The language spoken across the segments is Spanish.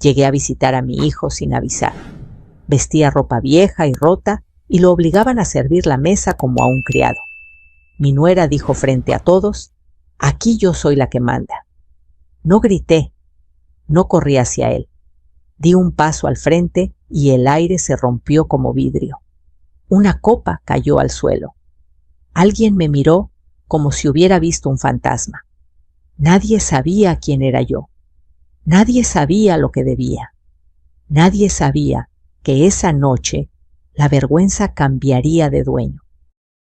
Llegué a visitar a mi hijo sin avisar. Vestía ropa vieja y rota y lo obligaban a servir la mesa como a un criado. Mi nuera dijo frente a todos: «Aquí yo soy la que manda». No grité, no corrí hacia él. Di un paso al frente y el aire se rompió como vidrio. Una copa cayó al suelo. Alguien me miró como si hubiera visto un fantasma. Nadie sabía quién era yo. Nadie sabía lo que debía. Nadie sabía que esa noche la vergüenza cambiaría de dueño.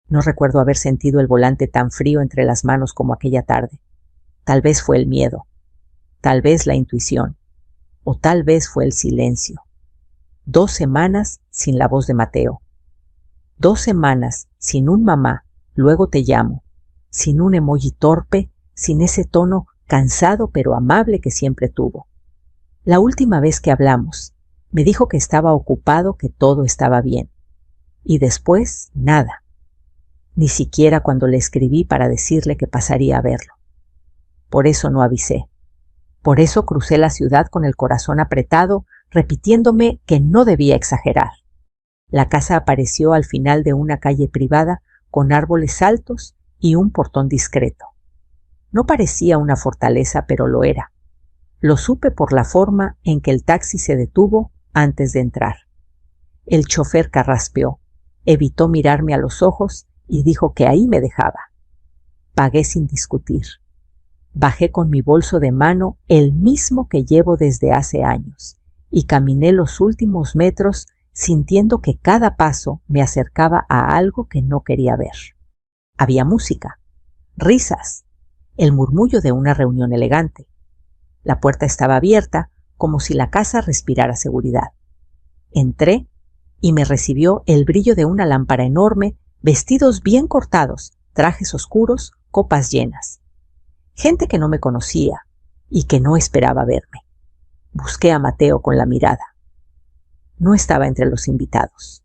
No recuerdo haber sentido el volante tan frío entre las manos como aquella tarde. Tal vez fue el miedo, tal vez la intuición, o tal vez fue el silencio. 2 semanas sin la voz de Mateo. 2 semanas sin un mamá, luego te llamo, sin un emoji torpe, sin ese tono cansado pero amable que siempre tuvo. La última vez que hablamos, me dijo que estaba ocupado, que todo estaba bien. Y después, nada. Ni siquiera cuando le escribí para decirle que pasaría a verlo. Por eso no avisé. Por eso crucé la ciudad con el corazón apretado, repitiéndome que no debía exagerar. La casa apareció al final de una calle privada con árboles altos y un portón discreto. No parecía una fortaleza, pero lo era. Lo supe por la forma en que el taxi se detuvo antes de entrar. El chofer carraspeó, evitó mirarme a los ojos y dijo que ahí me dejaba. Pagué sin discutir. Bajé con mi bolso de mano, el mismo que llevo desde hace años, y caminé los últimos metros sintiendo que cada paso me acercaba a algo que no quería ver. Había música, risas, el murmullo de una reunión elegante. La puerta estaba abierta, como si la casa respirara seguridad. Entré y me recibió el brillo de una lámpara enorme, vestidos bien cortados, trajes oscuros, copas llenas. Gente que no me conocía y que no esperaba verme. Busqué a Mateo con la mirada. No estaba entre los invitados.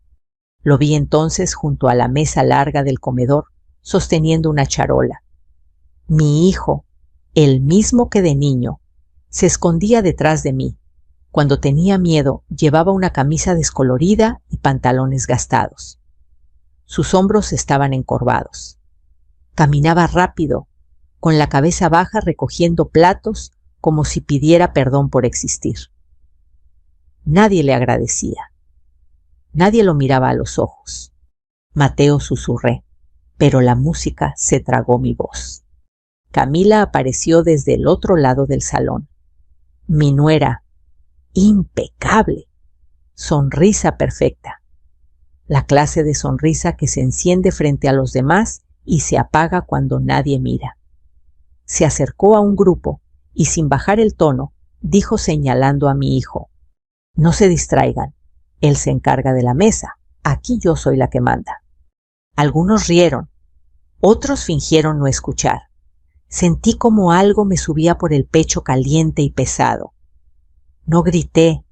Lo vi entonces junto a la mesa larga del comedor, sosteniendo una charola. Mi hijo, el mismo que de niño, se escondía detrás de mí. Cuando tenía miedo, llevaba una camisa descolorida y pantalones gastados. Sus hombros estaban encorvados. Caminaba rápido, con la cabeza baja recogiendo platos como si pidiera perdón por existir. Nadie le agradecía. Nadie lo miraba a los ojos. Mateo, susurré, pero la música se tragó mi voz. Camila apareció desde el otro lado del salón. Mi nuera, impecable, sonrisa perfecta. La clase de sonrisa que se enciende frente a los demás y se apaga cuando nadie mira. Se acercó a un grupo y sin bajar el tono, dijo señalando a mi hijo: «No se distraigan, él se encarga de la mesa, aquí yo soy la que manda». Algunos rieron, otros fingieron no escuchar. Sentí como algo me subía por el pecho caliente y pesado. No grité,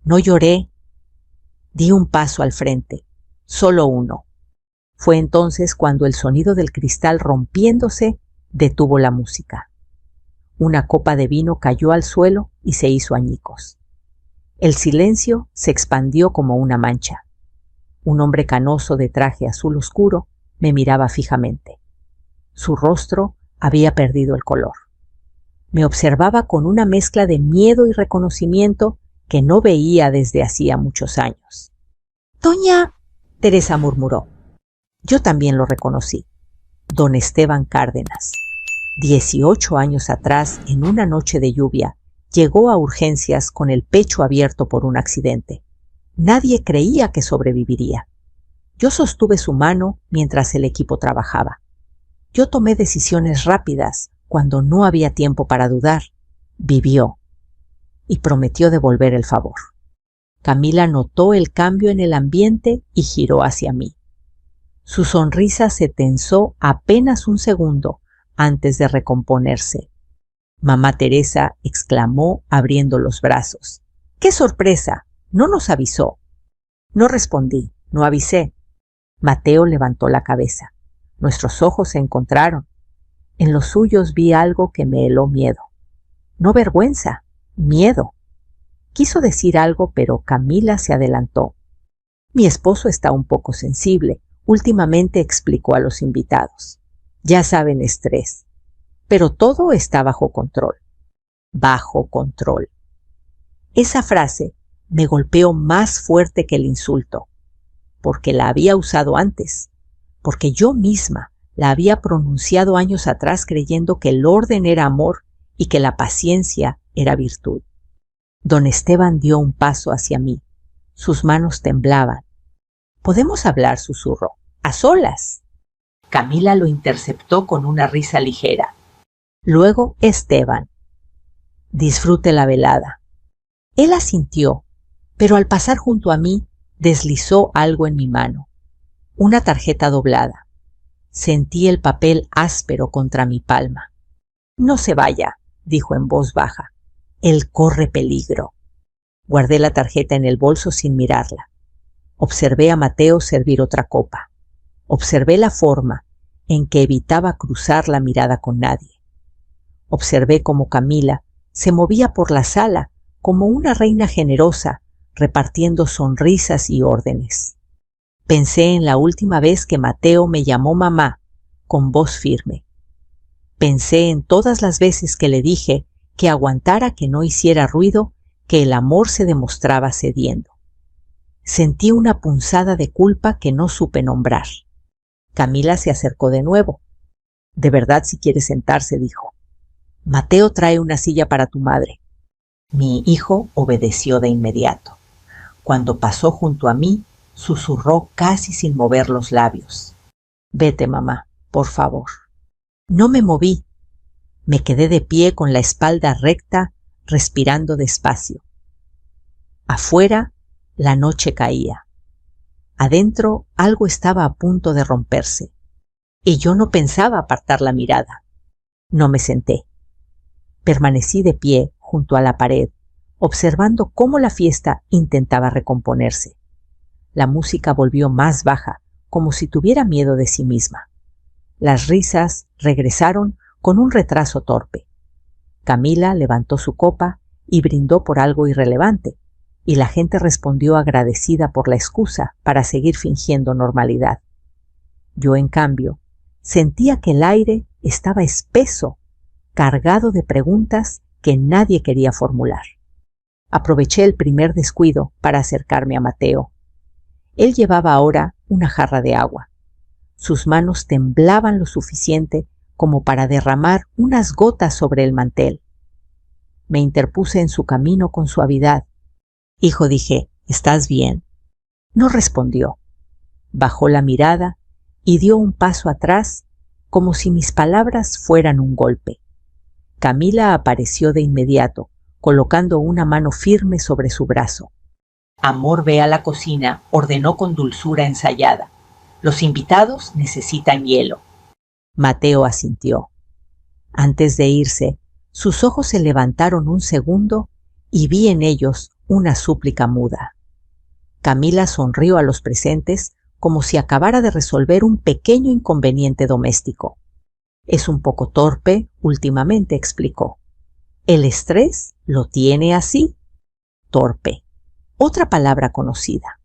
no lloré. Di un paso al frente, solo uno. Fue entonces cuando el sonido del cristal rompiéndose detuvo la música. Una copa de vino cayó al suelo y se hizo añicos. El silencio se expandió como una mancha. Un hombre canoso de traje azul oscuro me miraba fijamente. Su rostro había perdido el color. Me observaba con una mezcla de miedo y reconocimiento que no veía desde hacía muchos años. «Doña», Teresa murmuró. Yo también lo reconocí. Don Esteban Cárdenas. 18 años atrás, en una noche de lluvia, llegó a urgencias con el pecho abierto por un accidente. Nadie creía que sobreviviría. Yo sostuve su mano mientras el equipo trabajaba. Yo tomé decisiones rápidas cuando no había tiempo para dudar. Vivió y prometió devolver el favor. Camila notó el cambio en el ambiente y giró hacia mí. Su sonrisa se tensó apenas un segundo antes de recomponerse. Mamá Teresa exclamó abriendo los brazos: «¡Qué sorpresa! No nos avisó». No respondí, no avisé. Mateo levantó la cabeza. Nuestros ojos se encontraron. En los suyos vi algo que me heló miedo. No vergüenza, miedo. Quiso decir algo, pero Camila se adelantó. Mi esposo está un poco sensible. Últimamente, explicó a los invitados. Ya saben, estrés. Pero todo está bajo control. Bajo control. Esa frase me golpeó más fuerte que el insulto, porque la había usado antes, porque yo misma la había pronunciado años atrás creyendo que el orden era amor y que la paciencia era virtud. Don Esteban dio un paso hacia mí. Sus manos temblaban. —¿Podemos hablar? —susurró. —A solas. Camila lo interceptó con una risa ligera. Luego Esteban. Disfrute la velada. Él asintió, pero al pasar junto a mí deslizó algo en mi mano. Una tarjeta doblada. Sentí el papel áspero contra mi palma. —No se vaya —dijo en voz baja—. Él corre peligro. Guardé la tarjeta en el bolso sin mirarla. Observé a Mateo servir otra copa. Observé la forma en que evitaba cruzar la mirada con nadie. Observé cómo Camila se movía por la sala como una reina generosa, repartiendo sonrisas y órdenes. Pensé en la última vez que Mateo me llamó mamá, con voz firme. Pensé en todas las veces que le dije que aguantara, que no hiciera ruido, que el amor se demostraba cediendo. Sentí una punzada de culpa que no supe nombrar. Camila se acercó de nuevo. —De verdad, si quiere sentarse —dijo—. Mateo trae una silla para tu madre. Mi hijo obedeció de inmediato. Cuando pasó junto a mí, susurró casi sin mover los labios. —Vete, mamá, por favor. No me moví. Me quedé de pie con la espalda recta, respirando despacio. Afuera, la noche caía. Adentro, algo estaba a punto de romperse. Y yo no pensaba apartar la mirada. No me senté. Permanecí de pie junto a la pared, observando cómo la fiesta intentaba recomponerse. La música volvió más baja, como si tuviera miedo de sí misma. Las risas regresaron con un retraso torpe. Camila levantó su copa y brindó por algo irrelevante, y la gente respondió agradecida por la excusa para seguir fingiendo normalidad. Yo, en cambio, sentía que el aire estaba espeso, cargado de preguntas que nadie quería formular. Aproveché el primer descuido para acercarme a Mateo. Él llevaba ahora una jarra de agua. Sus manos temblaban lo suficiente como para derramar unas gotas sobre el mantel. Me interpuse en su camino con suavidad. —Hijo —dije—, ¿estás bien? No respondió. Bajó la mirada y dio un paso atrás, como si mis palabras fueran un golpe. Camila apareció de inmediato, colocando una mano firme sobre su brazo. —Amor, ve a la cocina —ordenó con dulzura ensayada—. Los invitados necesitan hielo. Mateo asintió. Antes de irse, sus ojos se levantaron un segundo y vi en ellos una súplica muda. Camila sonrió a los presentes como si acabara de resolver un pequeño inconveniente doméstico. —Es un poco torpe últimamente —explicó—. El estrés lo tiene así. Torpe. Otra palabra conocida.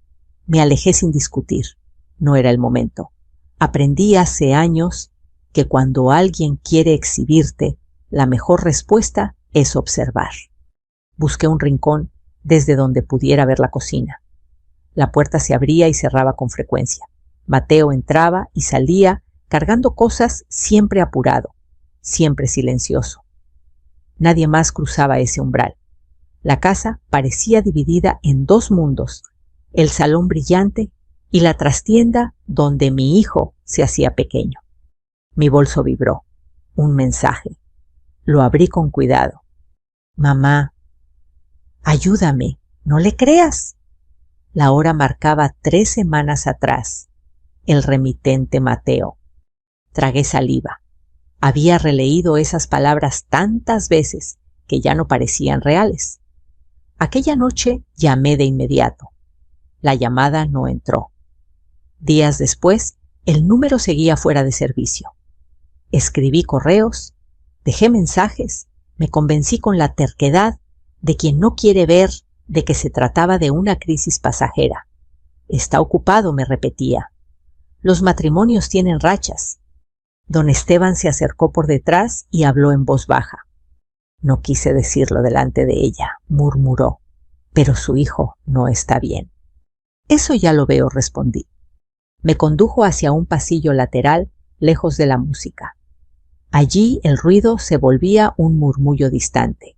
Me alejé sin discutir. No era el momento. Aprendí hace años que cuando alguien quiere exhibirte, la mejor respuesta es observar. Busqué un rincón desde donde pudiera ver la cocina. La puerta se abría y cerraba con frecuencia. Mateo entraba y salía cargando cosas, siempre apurado, siempre silencioso. Nadie más cruzaba ese umbral. La casa parecía dividida en dos mundos, el salón brillante y la trastienda donde mi hijo se hacía pequeño. Mi bolso vibró. Un mensaje. Lo abrí con cuidado. —Mamá, ayúdame, no le creas. La hora marcaba 3 semanas atrás. El remitente Mateo. Tragué saliva. Había releído esas palabras tantas veces que ya no parecían reales. Aquella noche llamé de inmediato. La llamada no entró. Días después, el número seguía fuera de servicio. Escribí correos, dejé mensajes, me convencí con la terquedad de quien no quiere ver de que se trataba de una crisis pasajera. Está ocupado, me repetía. Los matrimonios tienen rachas. Don Esteban se acercó por detrás y habló en voz baja. No quise decirlo delante de ella, murmuró, pero su hijo no está bien. Eso ya lo veo, respondí. Me condujo hacia un pasillo lateral, lejos de la música. Allí el ruido se volvía un murmullo distante.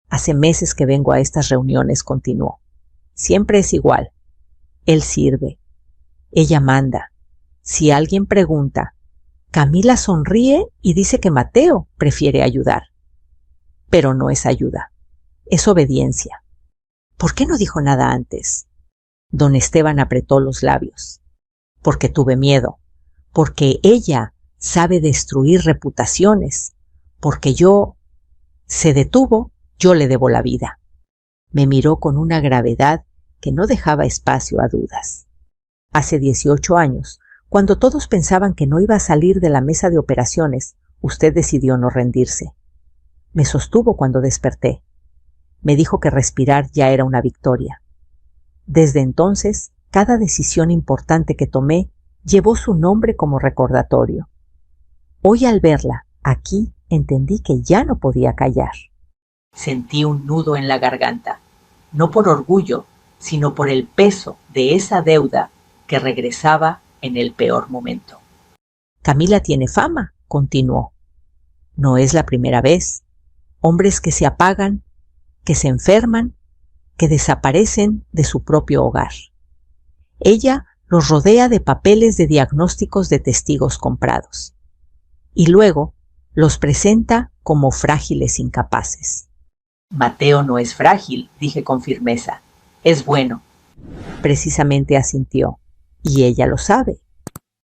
Hace meses que vengo a estas reuniones, continuó. Siempre es igual. Él sirve. Ella manda. Si alguien pregunta, Camila sonríe y dice que Mateo prefiere ayudar. Pero no es ayuda. Es obediencia. ¿Por qué no dijo nada antes? Don Esteban apretó los labios. Porque tuve miedo. Porque ella sabe destruir reputaciones. Porque se detuvo, yo le debo la vida. Me miró con una gravedad que no dejaba espacio a dudas. Hace 18 años, cuando todos pensaban que no iba a salir de la mesa de operaciones, usted decidió no rendirse. Me sostuvo cuando desperté. Me dijo que respirar ya era una victoria. Desde entonces, cada decisión importante que tomé llevó su nombre como recordatorio. Hoy al verla, aquí, entendí que ya no podía callar. Sentí un nudo en la garganta, no por orgullo, sino por el peso de esa deuda que regresaba en el peor momento. Camila tiene fama, continuó. No es la primera vez. Hombres que se apagan, que se enferman, que desaparecen de su propio hogar. Ella los rodea de papeles de diagnósticos de testigos comprados. Y luego los presenta como frágiles incapaces. Mateo no es frágil, dije con firmeza. Es bueno. Precisamente asintió. Y ella lo sabe.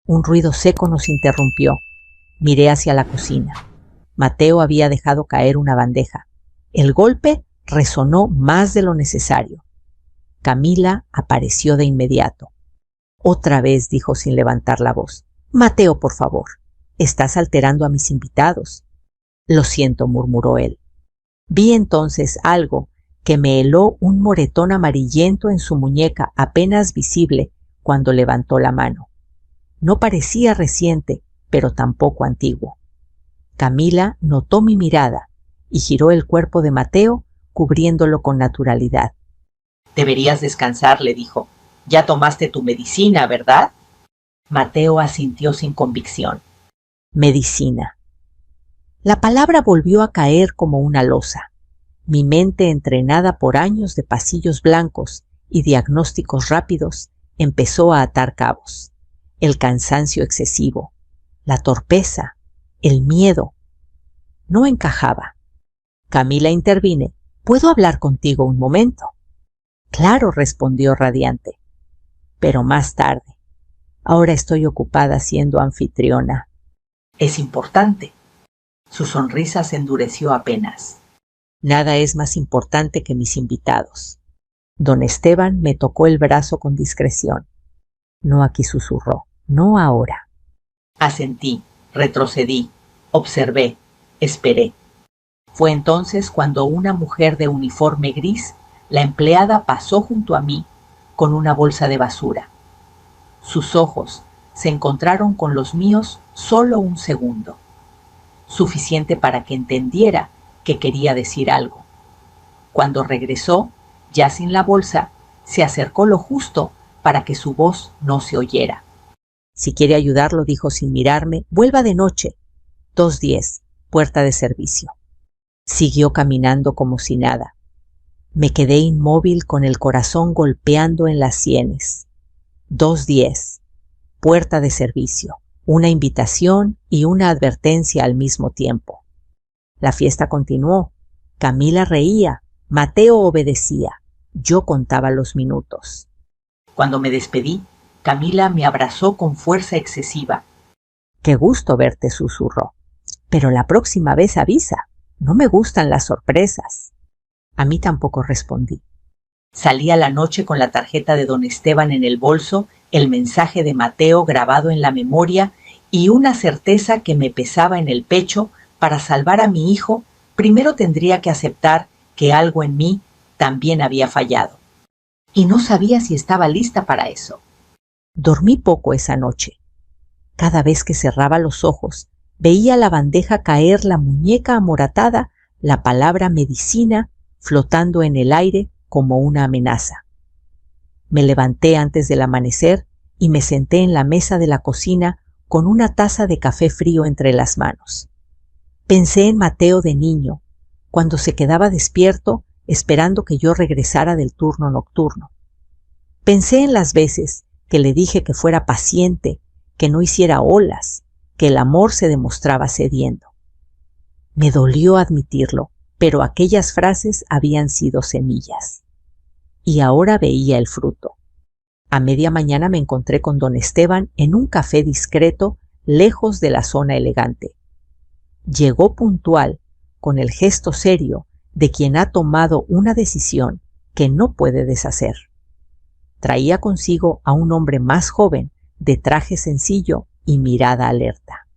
Un ruido seco nos interrumpió. Miré hacia la cocina. Mateo había dejado caer una bandeja. El golpe resonó más de lo necesario. Camila apareció de inmediato. Otra vez, dijo sin levantar la voz. Mateo, por favor. Estás alterando a mis invitados. Lo siento, murmuró él. Vi entonces algo que me heló un moretón amarillento en su muñeca apenas visible cuando levantó la mano. No parecía reciente, pero tampoco antiguo. Camila notó mi mirada y giró el cuerpo de Mateo, cubriéndolo con naturalidad. Deberías descansar, le dijo. Ya tomaste tu medicina, ¿verdad? Mateo asintió sin convicción. Medicina. La palabra volvió a caer como una losa. Mi mente, entrenada por años de pasillos blancos y diagnósticos rápidos, empezó a atar cabos. El cansancio excesivo, la torpeza, el miedo. No encajaba. Camila intervine. ¿Puedo hablar contigo un momento? Claro, respondió radiante. Pero más tarde. Ahora estoy ocupada siendo anfitriona. Es importante. Su sonrisa se endureció apenas. Nada es más importante que mis invitados. Don Esteban me tocó el brazo con discreción. No aquí, susurró. No ahora. Asentí, retrocedí, observé, esperé. Fue entonces cuando una mujer de uniforme gris, la empleada, pasó junto a mí con una bolsa de basura. Sus ojos se encontraron con los míos solo un segundo, suficiente para que entendiera que quería decir algo. Cuando regresó, ya sin la bolsa, se acercó lo justo para que su voz no se oyera. Si quiere ayudarlo, dijo sin mirarme, vuelva de noche. 210, puerta de servicio. Siguió caminando como si nada. Me quedé inmóvil con el corazón golpeando en las sienes. 210, puerta de servicio. Una invitación y una advertencia al mismo tiempo. La fiesta continuó. Camila reía. Mateo obedecía. Yo contaba los minutos. Cuando me despedí, Camila me abrazó con fuerza excesiva. Qué gusto verte, susurró. Pero la próxima vez avisa. No me gustan las sorpresas. A mí tampoco, respondí. Salí a la noche con la tarjeta de don Esteban en el bolso, el mensaje de Mateo grabado en la memoria y una certeza que me pesaba en el pecho. Para salvar a mi hijo, primero tendría que aceptar que algo en mí también había fallado. Y no sabía si estaba lista para eso. Dormí poco esa noche. Cada vez que cerraba los ojos, veía la bandeja caer la muñeca amoratada, la palabra medicina flotando en el aire como una amenaza. Me levanté antes del amanecer y me senté en la mesa de la cocina con una taza de café frío entre las manos. Pensé en Mateo de niño, cuando se quedaba despierto esperando que yo regresara del turno nocturno. Pensé en las veces que le dije que fuera paciente, que no hiciera olas, que el amor se demostraba cediendo. Me dolió admitirlo, pero aquellas frases habían sido semillas. Y ahora veía el fruto. A media mañana me encontré con don Esteban en un café discreto, lejos de la zona elegante. Llegó puntual, con el gesto serio de quien ha tomado una decisión que no puede deshacer. Traía consigo a un hombre más joven, de traje sencillo y mirada alerta.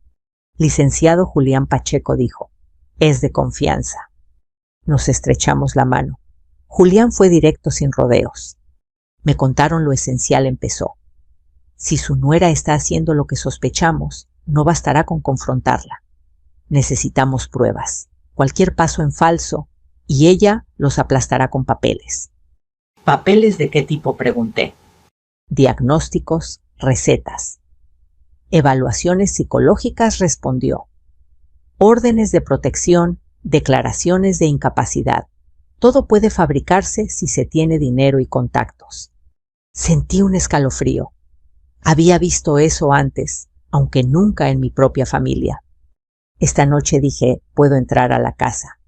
Licenciado Julián Pacheco, dijo, es de confianza. Nos estrechamos la mano. Julián fue directo sin rodeos. Me contaron lo esencial, empezó. Si su nuera está haciendo lo que sospechamos, no bastará con confrontarla. Necesitamos pruebas. Cualquier paso en falso, y ella los aplastará con papeles. ¿Papeles de qué tipo?, pregunté. Diagnósticos, recetas. Evaluaciones psicológicas, respondió. Órdenes de protección, declaraciones de incapacidad. Todo puede fabricarse si se tiene dinero y contactos. Sentí un escalofrío. Había visto eso antes, aunque nunca en mi propia familia. Esta noche dije, puedo entrar a la casa.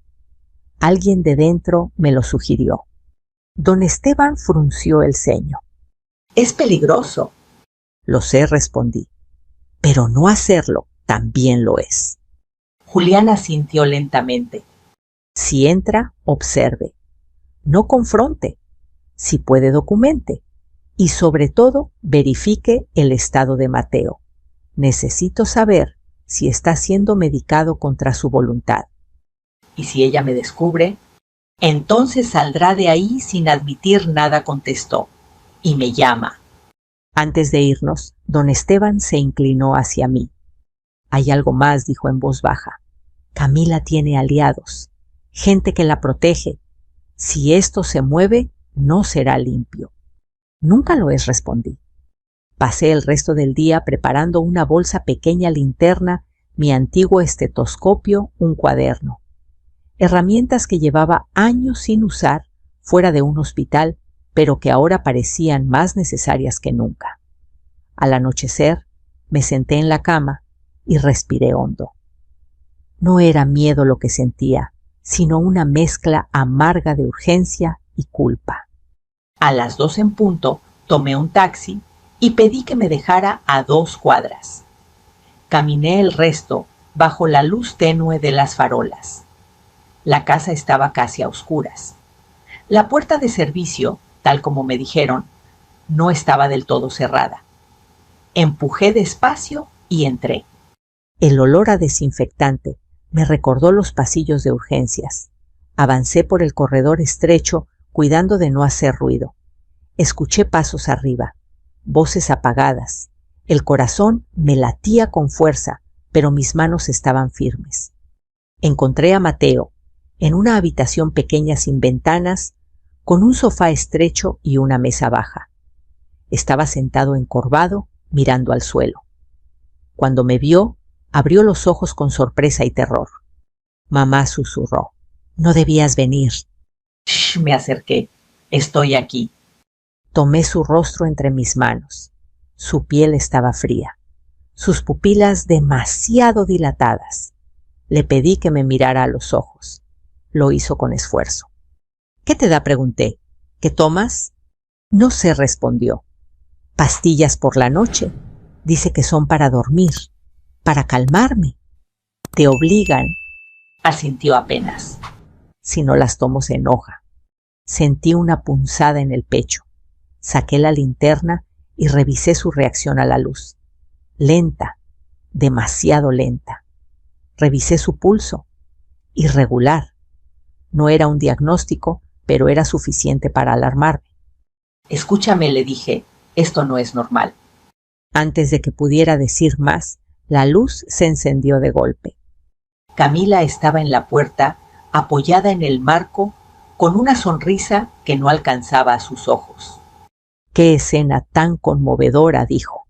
Alguien de dentro me lo sugirió. Don Esteban frunció el ceño. Es peligroso. Lo sé, respondí. Pero no hacerlo también lo es. Julián asintió lentamente. Si entra, observe. No confronte. Si puede, documente. Y sobre todo, verifique el estado de Mateo. Necesito saber si está siendo medicado contra su voluntad. ¿Y si ella me descubre? Entonces saldrá de ahí sin admitir nada, contestó. Y me llama. Antes de irnos, don Esteban se inclinó hacia mí. Hay algo más, dijo en voz baja. Camila tiene aliados, gente que la protege. Si esto se mueve, no será limpio. Nunca lo es, respondí. Pasé el resto del día preparando una bolsa pequeña linterna, mi antiguo estetoscopio, un cuaderno. Herramientas que llevaba años sin usar fuera de un hospital, pero que ahora parecían más necesarias que nunca. Al anochecer, me senté en la cama y respiré hondo. No era miedo lo que sentía, sino una mezcla amarga de urgencia y culpa. A las 2 en punto, tomé un taxi y pedí que me dejara a 2 cuadras. Caminé el resto bajo la luz tenue de las farolas. La casa estaba casi a oscuras. La puerta de servicio, tal como me dijeron, no estaba del todo cerrada. Empujé despacio y entré. El olor a desinfectante me recordó los pasillos de urgencias. Avancé por el corredor estrecho, cuidando de no hacer ruido. Escuché pasos arriba, voces apagadas. El corazón me latía con fuerza, pero mis manos estaban firmes. Encontré a Mateo, en una habitación pequeña sin ventanas, con un sofá estrecho y una mesa baja. Estaba sentado encorvado, mirando al suelo. Cuando me vio, abrió los ojos con sorpresa y terror. Mamá susurró. No debías venir. Shh, me acerqué. Estoy aquí. Tomé su rostro entre mis manos. Su piel estaba fría, sus pupilas demasiado dilatadas. Le pedí que me mirara a los ojos. Lo hizo con esfuerzo. ¿Qué te da?, pregunté. ¿Qué tomas? No sé, respondió. Pastillas por la noche. Dice que son para dormir, para calmarme. Te obligan. Asintió apenas. Si no las tomo se enoja. Sentí una punzada en el pecho. Saqué la linterna y revisé su reacción a la luz. Lenta, demasiado lenta. Revisé su pulso. Irregular. No era un diagnóstico, pero era suficiente para alarmarme. Escúchame, le dije, esto no es normal. Antes de que pudiera decir más, la luz se encendió de golpe. Camila estaba en la puerta, apoyada en el marco, con una sonrisa que no alcanzaba a sus ojos. ¡Qué escena tan conmovedora!, dijo.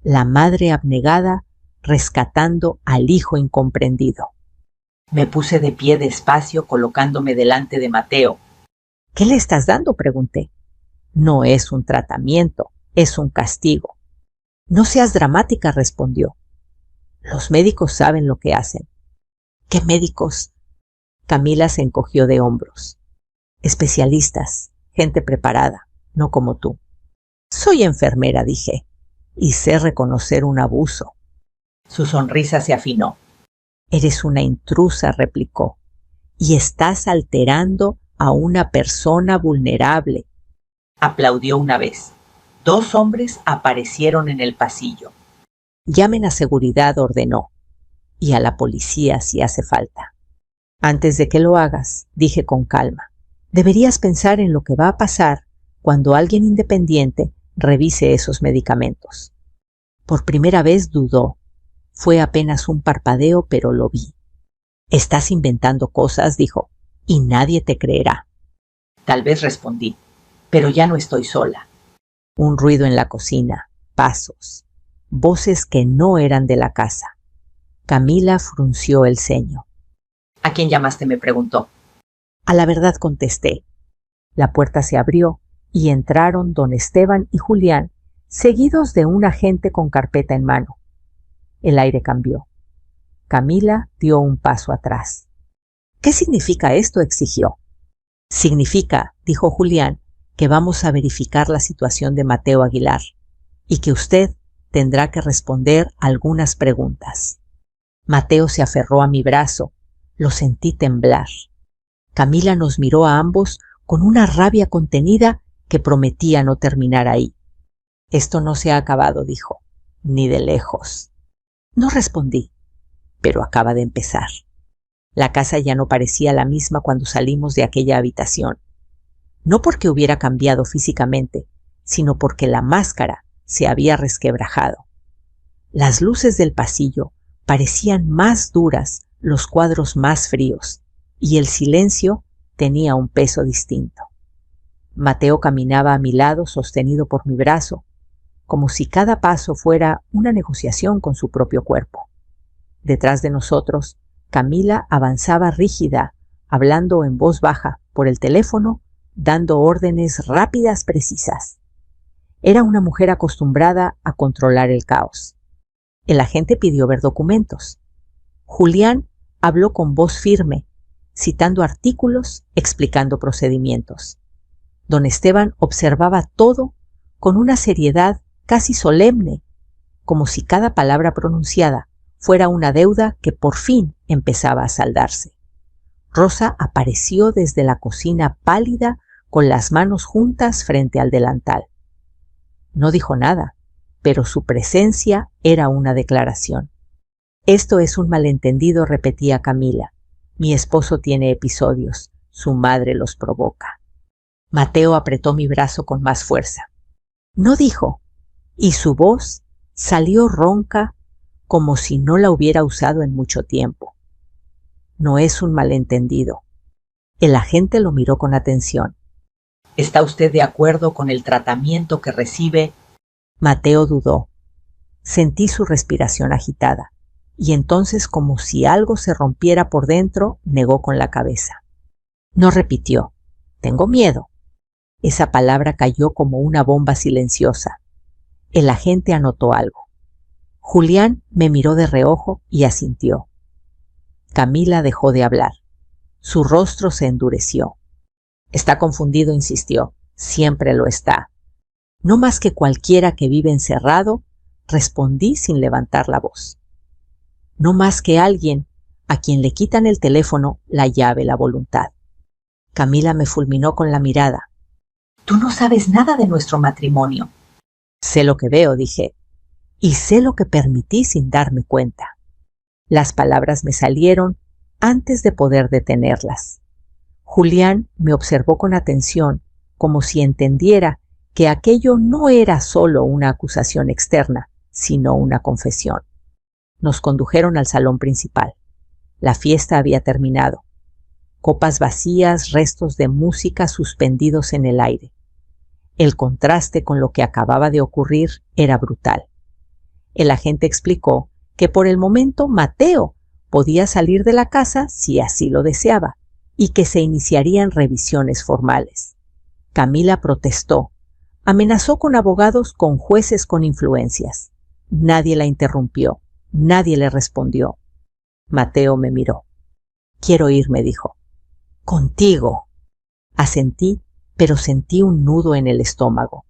La madre abnegada rescatando al hijo incomprendido. Me puse de pie despacio, colocándome delante de Mateo. ¿Qué le estás dando?, pregunté. No es un tratamiento, es un castigo. No seas dramática, respondió. Los médicos saben lo que hacen. ¿Qué médicos? Camila se encogió de hombros. Especialistas, gente preparada, no como tú. Soy enfermera, dije, y sé reconocer un abuso. Su sonrisa se afinó. Eres una intrusa, replicó, y estás alterando a una persona vulnerable. Aplaudió una vez. 2 hombres aparecieron en el pasillo. Llamen a seguridad, ordenó, y a la policía si hace falta. Antes de que lo hagas, dije con calma, deberías pensar en lo que va a pasar cuando alguien independiente revise esos medicamentos. Por primera vez dudó. Fue apenas un parpadeo, pero lo vi. Estás inventando cosas, dijo, y nadie te creerá. Tal vez, respondí, pero ya no estoy sola. Un ruido en la cocina, pasos, voces que no eran de la casa. Camila frunció el ceño. ¿A quién llamaste?, me preguntó. A la verdad, contesté. La puerta se abrió y entraron don Esteban y Julián, seguidos de un agente con carpeta en mano. El aire cambió. Camila dio un paso atrás. ¿Qué significa esto?, exigió. Significa, dijo Julián, que vamos a verificar la situación de Mateo Aguilar y que usted tendrá que responder algunas preguntas. Mateo se aferró a mi brazo. Lo sentí temblar. Camila nos miró a ambos con una rabia contenida que prometía no terminar ahí. Esto no se ha acabado, dijo, ni de lejos. No respondí, pero acaba de empezar. La casa ya no parecía la misma cuando salimos de aquella habitación. No porque hubiera cambiado físicamente, sino porque la máscara se había resquebrajado. Las luces del pasillo parecían más duras, los cuadros más fríos, y el silencio tenía un peso distinto. Mateo caminaba a mi lado sostenido por mi brazo, como si cada paso fuera una negociación con su propio cuerpo. Detrás de nosotros, Camila avanzaba rígida, hablando en voz baja por el teléfono, dando órdenes rápidas, precisas. Era una mujer acostumbrada a controlar el caos. El agente pidió ver documentos. Julián habló con voz firme, citando artículos, explicando procedimientos. Don Esteban observaba todo con una seriedad casi solemne, como si cada palabra pronunciada fuera una deuda que por fin empezaba a saldarse. Rosa apareció desde la cocina pálida, con las manos juntas frente al delantal. No dijo nada, pero su presencia era una declaración. Esto es un malentendido, repetía Camila. Mi esposo tiene episodios, su madre los provoca. Mateo apretó mi brazo con más fuerza. No dijo, y su voz salió ronca como si no la hubiera usado en mucho tiempo. No es un malentendido. El agente lo miró con atención. ¿Está usted de acuerdo con el tratamiento que recibe? Mateo dudó. Sentí su respiración agitada, y entonces, como si algo se rompiera por dentro, negó con la cabeza. No repitió. Tengo miedo. Esa palabra cayó como una bomba silenciosa. El agente anotó algo. Julián me miró de reojo y asintió. Camila dejó de hablar. Su rostro se endureció. Está confundido, insistió. Siempre lo está. No más que cualquiera que vive encerrado, respondí sin levantar la voz. No más que alguien a quien le quitan el teléfono, la llave, la voluntad. Camila me fulminó con la mirada. Tú no sabes nada de nuestro matrimonio. Sé lo que veo, dije, y sé lo que permití sin darme cuenta. Las palabras me salieron antes de poder detenerlas. Julián me observó con atención, como si entendiera que aquello no era solo una acusación externa, sino una confesión. Nos condujeron al salón principal. La fiesta había terminado. Copas vacías, restos de música suspendidos en el aire. El contraste con lo que acababa de ocurrir era brutal. El agente explicó que por el momento Mateo podía salir de la casa si así lo deseaba y que se iniciarían revisiones formales. Camila protestó, amenazó con abogados, con jueces con influencias. Nadie la interrumpió, nadie le respondió. Mateo me miró. «Quiero ir», me dijo. «¿Contigo?» Asentí, pero sentí un nudo en el estómago.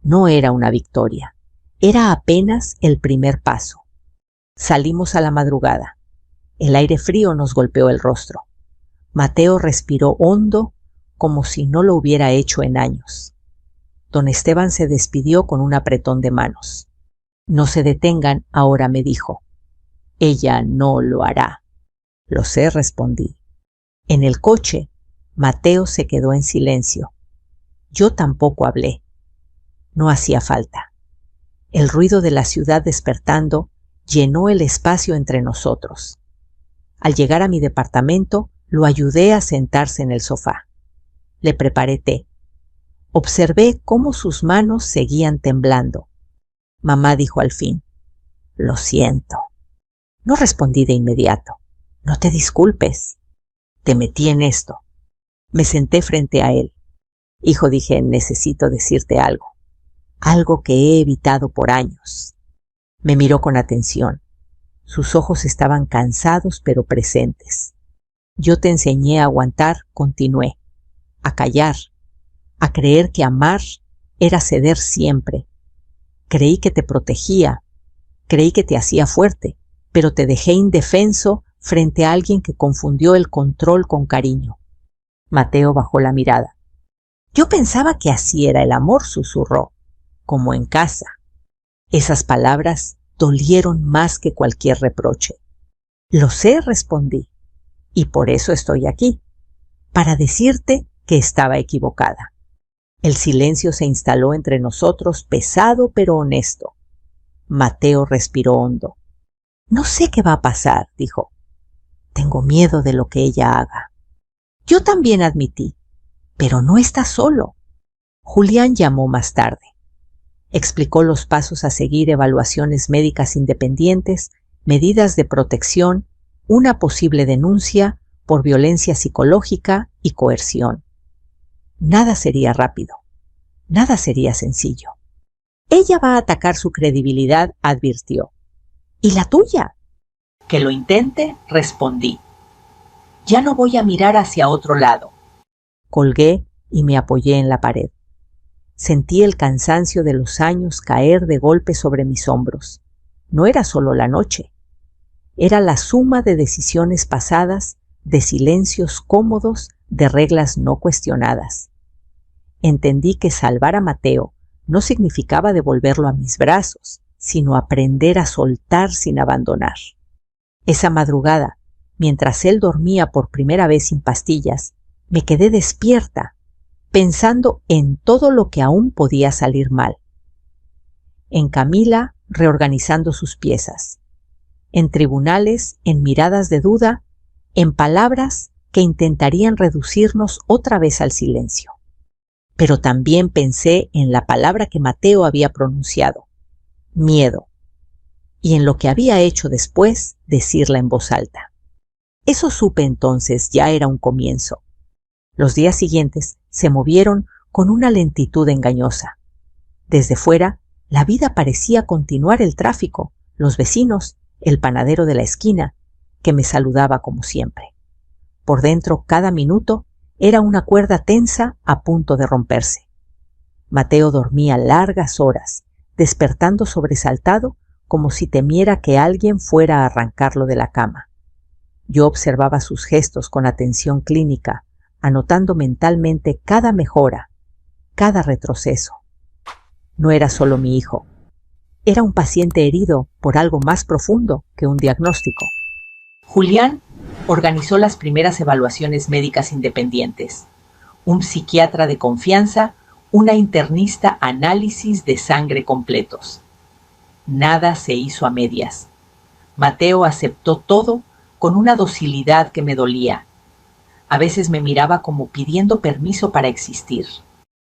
No era una victoria, era apenas el primer paso. Salimos a la madrugada. El aire frío nos golpeó el rostro. Mateo respiró hondo, como si no lo hubiera hecho en años. Don Esteban se despidió con un apretón de manos. «No se detengan ahora», me dijo. «Ella no lo hará». «Lo sé», respondí. En el coche, Mateo se quedó en silencio. Yo tampoco hablé. No hacía falta. El ruido de la ciudad despertando llenó el espacio entre nosotros. Al llegar a mi departamento, lo ayudé a sentarse en el sofá. Le preparé té. Observé cómo sus manos seguían temblando. Mamá dijo al fin: «Lo siento». No respondí de inmediato. «No te disculpes. Te metí en esto». Me senté frente a él. «Hijo», dije, «necesito decirte algo. Algo que he evitado por años». Me miró con atención. Sus ojos estaban cansados pero presentes. «Yo te enseñé a aguantar», continué, «a callar, a creer que amar era ceder siempre. Creí que te protegía, creí que te hacía fuerte, pero te dejé indefenso frente a alguien que confundió el control con cariño». Mateo bajó la mirada. «Yo pensaba que así era el amor», susurró, «como en casa». Esas palabras dolieron más que cualquier reproche. «Lo sé», respondí, «y por eso estoy aquí, para decirte que estaba equivocada». El silencio se instaló entre nosotros, pesado pero honesto. Mateo respiró hondo. «No sé qué va a pasar», dijo. «Tengo miedo de lo que ella haga». Yo también, admití. «Pero no estás solo». Julián llamó más tarde. Explicó los pasos a seguir: evaluaciones médicas independientes, medidas de protección, una posible denuncia por violencia psicológica y coerción. Nada sería rápido, nada sería sencillo. «Ella va a atacar su credibilidad», advirtió. «¿Y la tuya?» «Que lo intente», respondí. «Ya no voy a mirar hacia otro lado». Colgué y me apoyé en la pared. Sentí el cansancio de los años caer de golpe sobre mis hombros. No era solo la noche. Era la suma de decisiones pasadas, de silencios cómodos, de reglas no cuestionadas. Entendí que salvar a Mateo no significaba devolverlo a mis brazos, sino aprender a soltar sin abandonar. Esa madrugada, mientras él dormía por primera vez sin pastillas, me quedé despierta, pensando en todo lo que aún podía salir mal. En Camila, reorganizando sus piezas. En tribunales, en miradas de duda, en palabras que intentarían reducirnos otra vez al silencio. Pero también pensé en la palabra que Mateo había pronunciado: miedo, y en lo que había hecho después, decirla en voz alta. Eso supe entonces ya era un comienzo. Los días siguientes se movieron con una lentitud engañosa. Desde fuera, la vida parecía continuar: el tráfico, los vecinos, el panadero de la esquina, que me saludaba como siempre. Por dentro, cada minuto era una cuerda tensa a punto de romperse. Mateo dormía largas horas, despertando sobresaltado como si temiera que alguien fuera a arrancarlo de la cama. Yo observaba sus gestos con atención clínica, anotando mentalmente cada mejora, cada retroceso. No era solo mi hijo. Era un paciente herido por algo más profundo que un diagnóstico. Julián Organizó las primeras evaluaciones médicas independientes. Un psiquiatra de confianza, una internista, análisis de sangre completos. Nada se hizo a medias. Mateo aceptó todo con una docilidad que me dolía. A veces me miraba como pidiendo permiso para existir.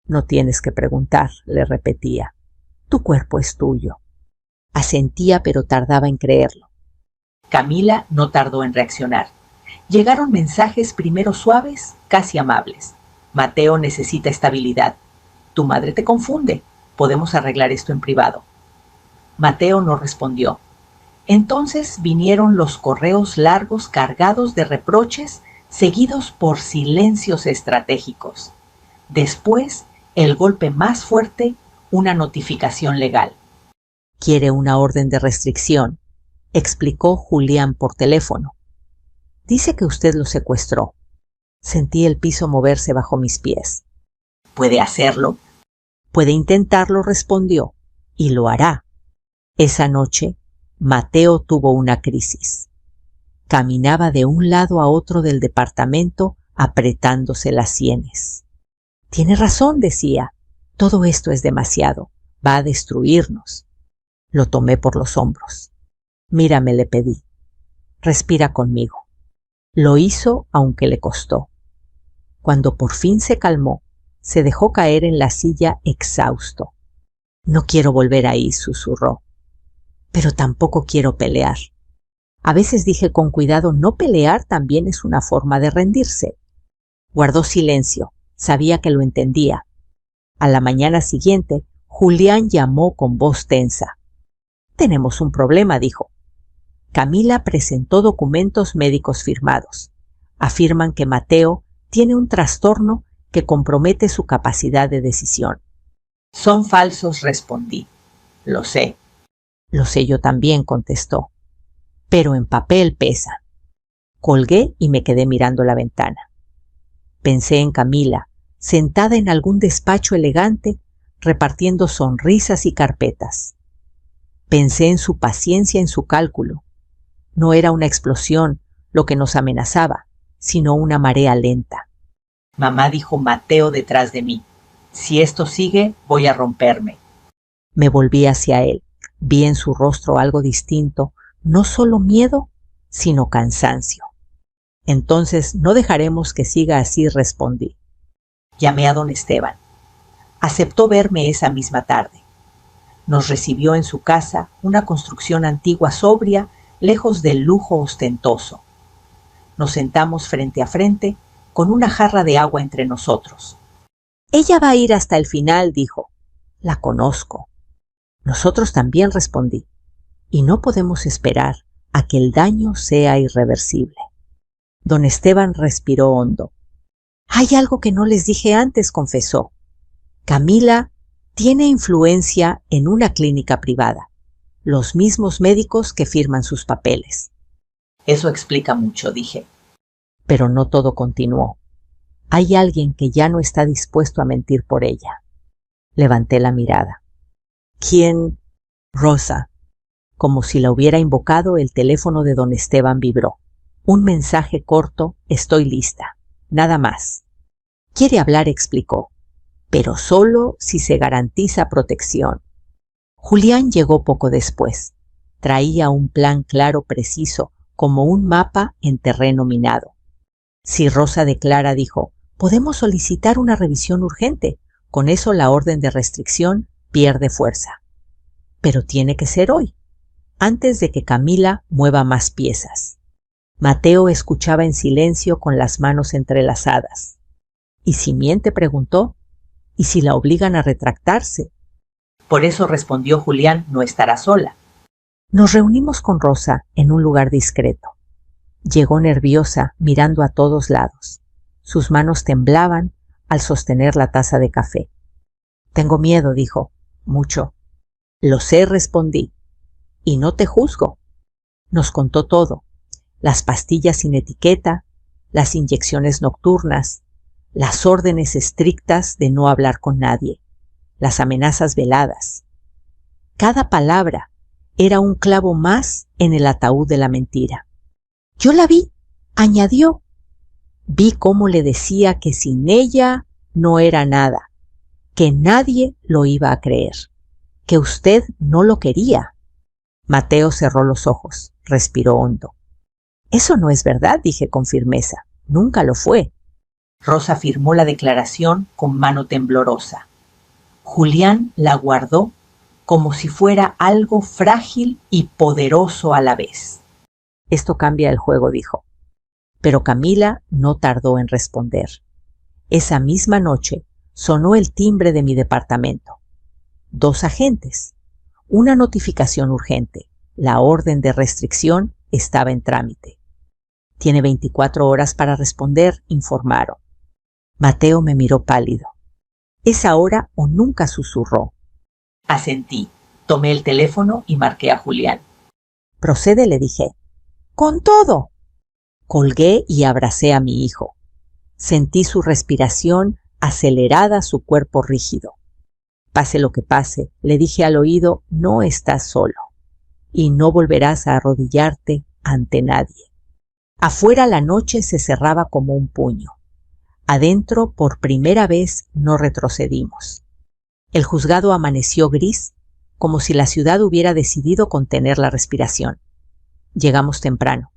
No tienes que preguntar, le repetía. Tu cuerpo es tuyo. Asentía, pero tardaba en creerlo. Camila no tardó en reaccionar. Llegaron mensajes primero suaves, casi amables. Mateo necesita estabilidad. Tu madre te confunde. Podemos arreglar esto en privado. Mateo no respondió. Entonces vinieron los correos largos cargados de reproches, seguidos por silencios estratégicos. Después, el golpe más fuerte, una notificación legal. Quiere una orden de restricción, explicó Julián por teléfono. Dice que usted lo secuestró. Sentí el piso moverse bajo mis pies. ¿Puede hacerlo? Puede intentarlo, respondió, y lo hará. Esa noche, Mateo tuvo una crisis. Caminaba de un lado a otro del departamento apretándose las sienes. Tiene razón, decía. Todo esto es demasiado. Va a destruirnos. Lo tomé por los hombros. Mírame, le pedí. Respira conmigo. Lo hizo aunque le costó. Cuando por fin se calmó, se dejó caer en la silla exhausto. No quiero volver ahí, susurró. Pero tampoco quiero pelear. A veces dije con cuidado, no pelear también es una forma de rendirse. Guardó silencio. Sabía que lo entendía. A la mañana siguiente, Julián llamó con voz tensa. Tenemos un problema, dijo. Camila presentó documentos médicos firmados. Afirman que Mateo tiene un trastorno que compromete su capacidad de decisión. Son falsos, respondí. Lo sé. Lo sé yo también, contestó. Pero en papel pesa. Colgué y me quedé mirando la ventana. Pensé en Camila, sentada en algún despacho elegante, repartiendo sonrisas y carpetas. Pensé en su paciencia, en su cálculo. No era una explosión lo que nos amenazaba, sino una marea lenta. Mamá, dijo Mateo detrás de mí. Si esto sigue, voy a romperme. Me volví hacia él. Vi en su rostro algo distinto, no solo miedo, sino cansancio. Entonces no dejaremos que siga así, respondí. Llamé a don Esteban. Aceptó verme esa misma tarde. Nos recibió en su casa, una construcción antigua sobria, lejos del lujo ostentoso. Nos sentamos frente a frente, con una jarra de agua entre nosotros. Ella va a ir hasta el final, dijo. La conozco. Nosotros también, respondí. Y no podemos esperar a que el daño sea irreversible. Don Esteban respiró hondo. Hay algo que no les dije antes, confesó. Camila tiene influencia en una clínica privada. Los mismos médicos que firman sus papeles. Eso explica mucho, dije. Pero no todo continuó. Hay alguien que ya no está dispuesto a mentir por ella. Levanté la mirada. ¿Quién? Rosa. Como si la hubiera invocado, el teléfono de don Esteban vibró. Un mensaje corto, estoy lista. Nada más. Quiere hablar, explicó, pero solo si se garantiza protección. Julián llegó poco después. Traía un plan claro, preciso, como un mapa en terreno minado. Si Rosa declara, dijo, podemos solicitar una revisión urgente. Con eso la orden de restricción pierde fuerza. Pero tiene que ser hoy, antes de que Camila mueva más piezas. Mateo escuchaba en silencio con las manos entrelazadas. ¿Y si miente?, preguntó. ¿Y si la obligan a retractarse? Por eso, respondió Julián, no estará sola. Nos reunimos con Rosa en un lugar discreto. Llegó nerviosa, mirando a todos lados. Sus manos temblaban al sostener la taza de café. Tengo miedo, dijo. Mucho. Lo sé, respondí. Y no te juzgo. Nos contó todo. Las pastillas sin etiqueta, las inyecciones nocturnas, las órdenes estrictas de no hablar con nadie, las amenazas veladas. Cada palabra era un clavo más en el ataúd de la mentira. Yo la vi, Añadió: vi cómo le decía que sin ella no era nada, que nadie lo iba a creer, que usted no lo quería. Mateo cerró los ojos, respiró hondo. Eso no es verdad, dije con firmeza. Nunca lo fue. Rosa firmó la declaración con mano temblorosa. Julián la guardó como si fuera algo frágil y poderoso a la vez. Esto cambia el juego, dijo. Pero Camila no tardó en responder. Esa misma noche sonó el timbre de mi departamento. 2 agentes. Una notificación urgente. La orden de restricción estaba en trámite. Tiene 24 horas para responder, informaron. Mateo me miró pálido. ¿Es ahora o nunca?, susurró. Asentí. Tomé el teléfono y marqué a Julián. Procede, le dije. ¡Con todo! Colgué y abracé a mi hijo. Sentí su respiración acelerada, su cuerpo rígido. Pase lo que pase, le dije al oído, no estás solo. Y no volverás a arrodillarte ante nadie. Afuera la noche se cerraba como un puño. Adentro, por primera vez, no retrocedimos. El juzgado amaneció gris, como si la ciudad hubiera decidido contener la respiración. Llegamos temprano.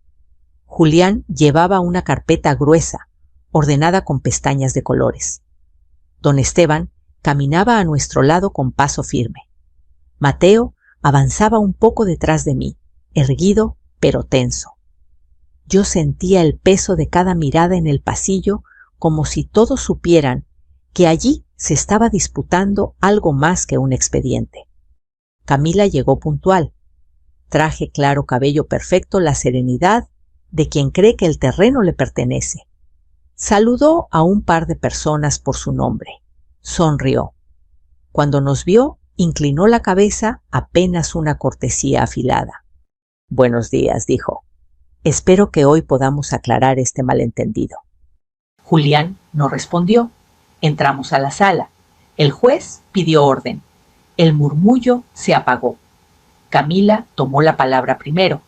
Julián llevaba una carpeta gruesa, ordenada con pestañas de colores. Don Esteban caminaba a nuestro lado con paso firme. Mateo avanzaba un poco detrás de mí, erguido pero tenso. Yo sentía el peso de cada mirada en el pasillo, como si todos supieran que allí se estaba disputando algo más que un expediente. Camila llegó puntual. Traje claro, cabello perfecto, la serenidad de quien cree que el terreno le pertenece. Saludó a un par de personas por su nombre. Sonrió. Cuando nos vio, inclinó la cabeza, apenas una cortesía afilada. Buenos días, dijo. Espero que hoy podamos aclarar este malentendido. Julián no respondió. Entramos a la sala. El juez pidió orden. El murmullo se apagó. Camila tomó la palabra primero.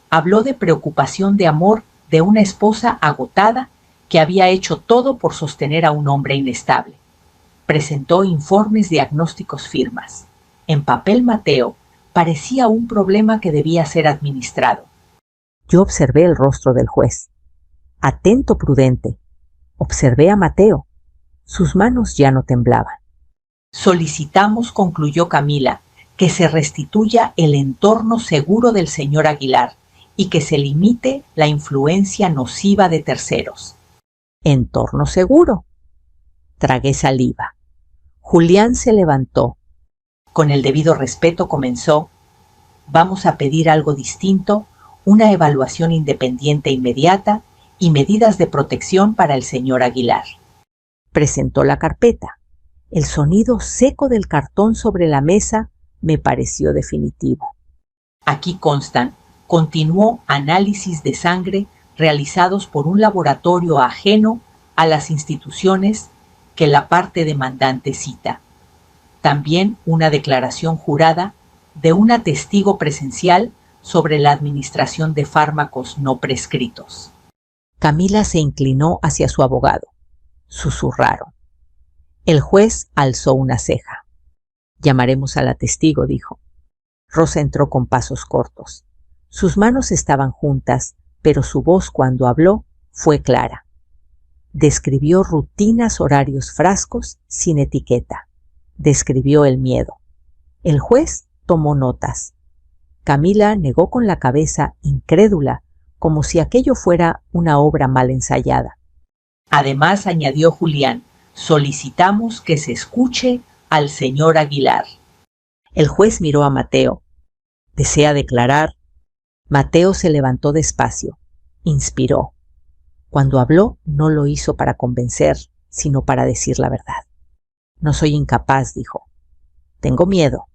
Habló de preocupación de amor de una esposa agotada que había hecho todo por sostener a un hombre inestable. Presentó informes, diagnósticos, firmas. En papel Mateo parecía un problema que debía ser administrado. Yo observé el rostro del juez. Atento, prudente. Observé a Mateo. Sus manos ya no temblaban. Solicitamos, concluyó Camila, que se restituya el entorno seguro del señor Aguilar y que se limite la influencia nociva de terceros. ¿Entorno seguro? Tragué saliva. Julián se levantó. Con el debido respeto comenzó: vamos a pedir algo distinto, una evaluación independiente inmediata y medidas de protección para el señor Aguilar. Presentó la carpeta. El sonido seco del cartón sobre la mesa me pareció definitivo. Aquí constan, continuó, análisis de sangre realizados por un laboratorio ajeno a las instituciones que la parte demandante cita. También una declaración jurada de una testigo presencial sobre la administración de fármacos no prescritos. Camila se inclinó hacia su abogado. Susurraron. El juez alzó una ceja. Llamaremos a la testigo, dijo. Rosa entró con pasos cortos. Sus manos estaban juntas, pero su voz cuando habló fue clara. Describió rutinas, horarios, frascos, sin etiqueta. Describió el miedo. El juez tomó notas. Camila negó con la cabeza, incrédula, como si aquello fuera una obra mal ensayada. Además, añadió Julián, solicitamos que se escuche al señor Aguilar. El juez miró a Mateo. ¿Desea declarar? Mateo se levantó despacio. Inspiró. Cuando habló, no lo hizo para convencer, sino para decir la verdad. No soy incapaz, dijo. Tengo miedo.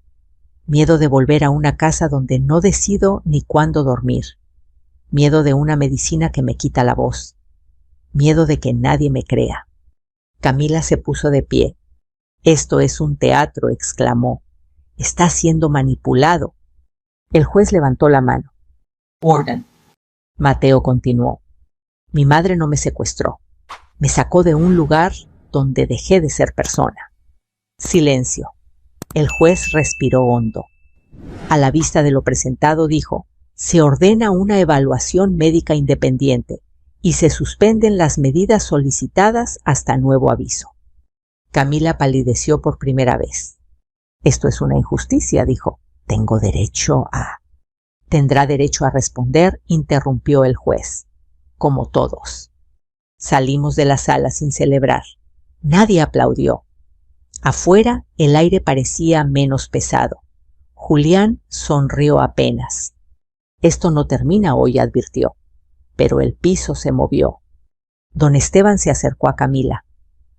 Miedo de volver a una casa donde no decido ni cuándo dormir. Miedo de una medicina que me quita la voz. Miedo de que nadie me crea. Camila se puso de pie. Esto es un teatro, exclamó. Está siendo manipulado. El juez levantó la mano. Orden. Mateo continuó. Mi madre no me secuestró. Me sacó de un lugar donde dejé de ser persona. Silencio. El juez respiró hondo. A la vista de lo presentado dijo: se ordena una evaluación médica independiente y se suspenden las medidas solicitadas hasta nuevo aviso. Camila palideció por primera vez. Esto es una injusticia, dijo. Tengo derecho a... Tendrá derecho a responder, interrumpió el juez. Como todos. Salimos de la sala sin celebrar. Nadie aplaudió. Afuera el aire parecía menos pesado. Julián sonrió apenas. Esto no termina hoy, advirtió. Pero el piso se movió. Don Esteban se acercó a Camila.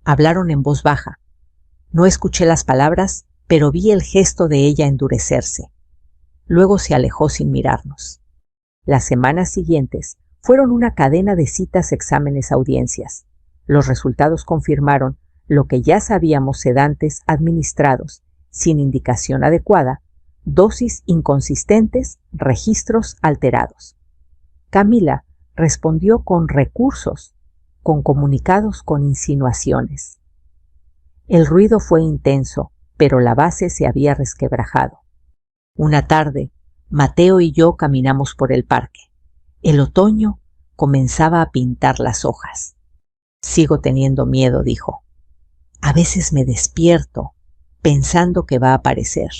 Hablaron en voz baja. No escuché las palabras, pero vi el gesto de ella endurecerse. Luego se alejó sin mirarnos. Las semanas siguientes fueron una cadena de citas, exámenes, audiencias. Los resultados confirmaron lo que ya sabíamos: sedantes administrados sin indicación adecuada, dosis inconsistentes, registros alterados. Camila respondió con recursos, con comunicados, con insinuaciones. El ruido fue intenso, pero la base se había resquebrajado. Una tarde, Mateo y yo caminamos por el parque. El otoño comenzaba a pintar las hojas. Sigo teniendo miedo, dijo. A veces me despierto pensando que va a aparecer.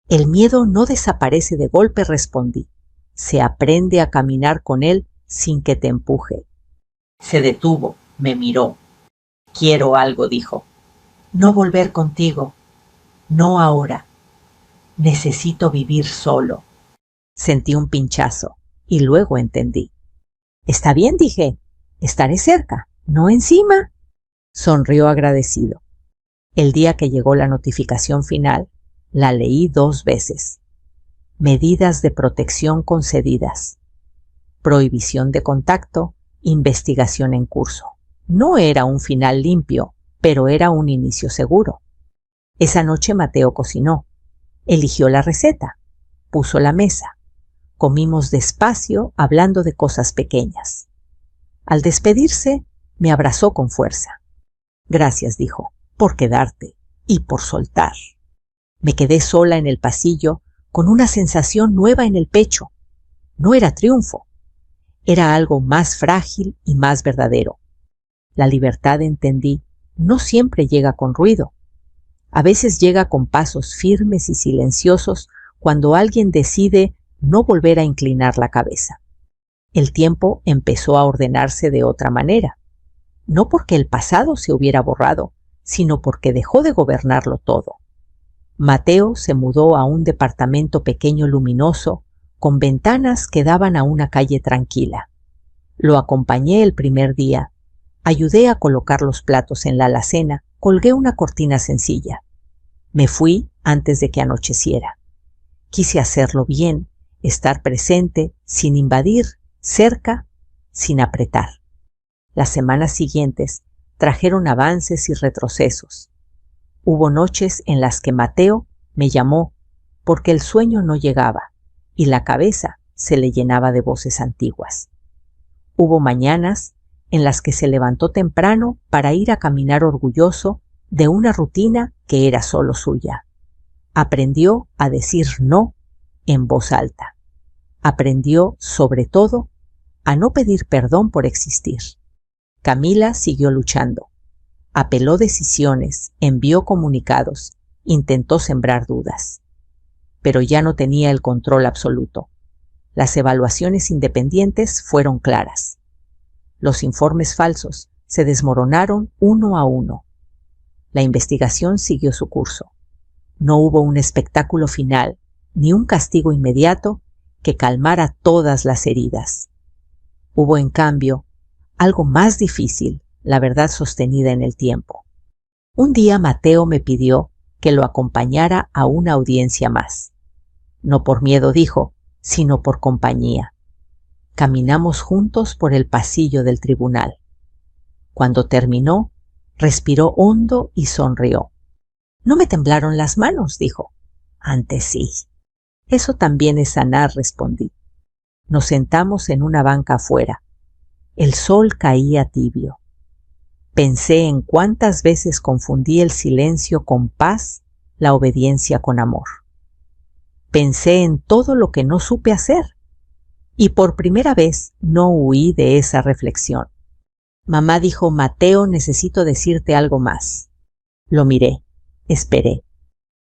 El miedo no desaparece de golpe, respondí. Se aprende a caminar con él sin que te empuje. Se detuvo, me miró. Quiero algo, dijo. No volver contigo. No ahora. Necesito vivir solo. Sentí un pinchazo y luego entendí. Está bien, dije. Estaré cerca, no encima. Sonrió agradecido. El día que llegó la notificación final, la leí 2 veces. Medidas de protección concedidas. Prohibición de contacto, investigación en curso. No era un final limpio, pero era un inicio seguro. Esa noche Mateo cocinó. Eligió la receta. Puso la mesa. Comimos despacio, hablando de cosas pequeñas. Al despedirse, me abrazó con fuerza. Gracias, dijo, por quedarte y por soltar. Me quedé sola en el pasillo con una sensación nueva en el pecho. No era triunfo. Era algo más frágil y más verdadero. La libertad, entendí, no siempre llega con ruido. A veces llega con pasos firmes y silenciosos cuando alguien decide no volver a inclinar la cabeza. El tiempo empezó a ordenarse de otra manera. No porque el pasado se hubiera borrado, sino porque dejó de gobernarlo todo. Mateo se mudó a un departamento pequeño, luminoso, con ventanas que daban a una calle tranquila. Lo acompañé el primer día. Ayudé a colocar los platos en la alacena, colgué una cortina sencilla. Me fui antes de que anocheciera. Quise hacerlo bien, estar presente, sin invadir, cerca, sin apretar. Las semanas siguientes trajeron avances y retrocesos. Hubo noches en las que Mateo me llamó porque el sueño no llegaba y la cabeza se le llenaba de voces antiguas. Hubo mañanas en las que se levantó temprano para ir a caminar orgulloso de una rutina que era solo suya. Aprendió a decir no en voz alta. Aprendió, sobre todo, a no pedir perdón por existir. Camila siguió luchando. Apeló decisiones, envió comunicados, intentó sembrar dudas. Pero ya no tenía el control absoluto. Las evaluaciones independientes fueron claras. Los informes falsos se desmoronaron uno a uno. La investigación siguió su curso. No hubo un espectáculo final, ni un castigo inmediato que calmara todas las heridas. Hubo, en cambio, algo más difícil, la verdad sostenida en el tiempo. Un día Mateo me pidió que lo acompañara a una audiencia más. No por miedo, dijo, sino por compañía. Caminamos juntos por el pasillo del tribunal. Cuando terminó, respiró hondo y sonrió. No me temblaron las manos, dijo. Antes sí. Eso también es sanar, respondí. Nos sentamos en una banca afuera. El sol caía tibio. Pensé en cuántas veces confundí el silencio con paz, la obediencia con amor. Pensé en todo lo que no supe hacer y por primera vez no huí de esa reflexión. Mamá dijo: Mateo, necesito decirte algo más. Lo miré, esperé.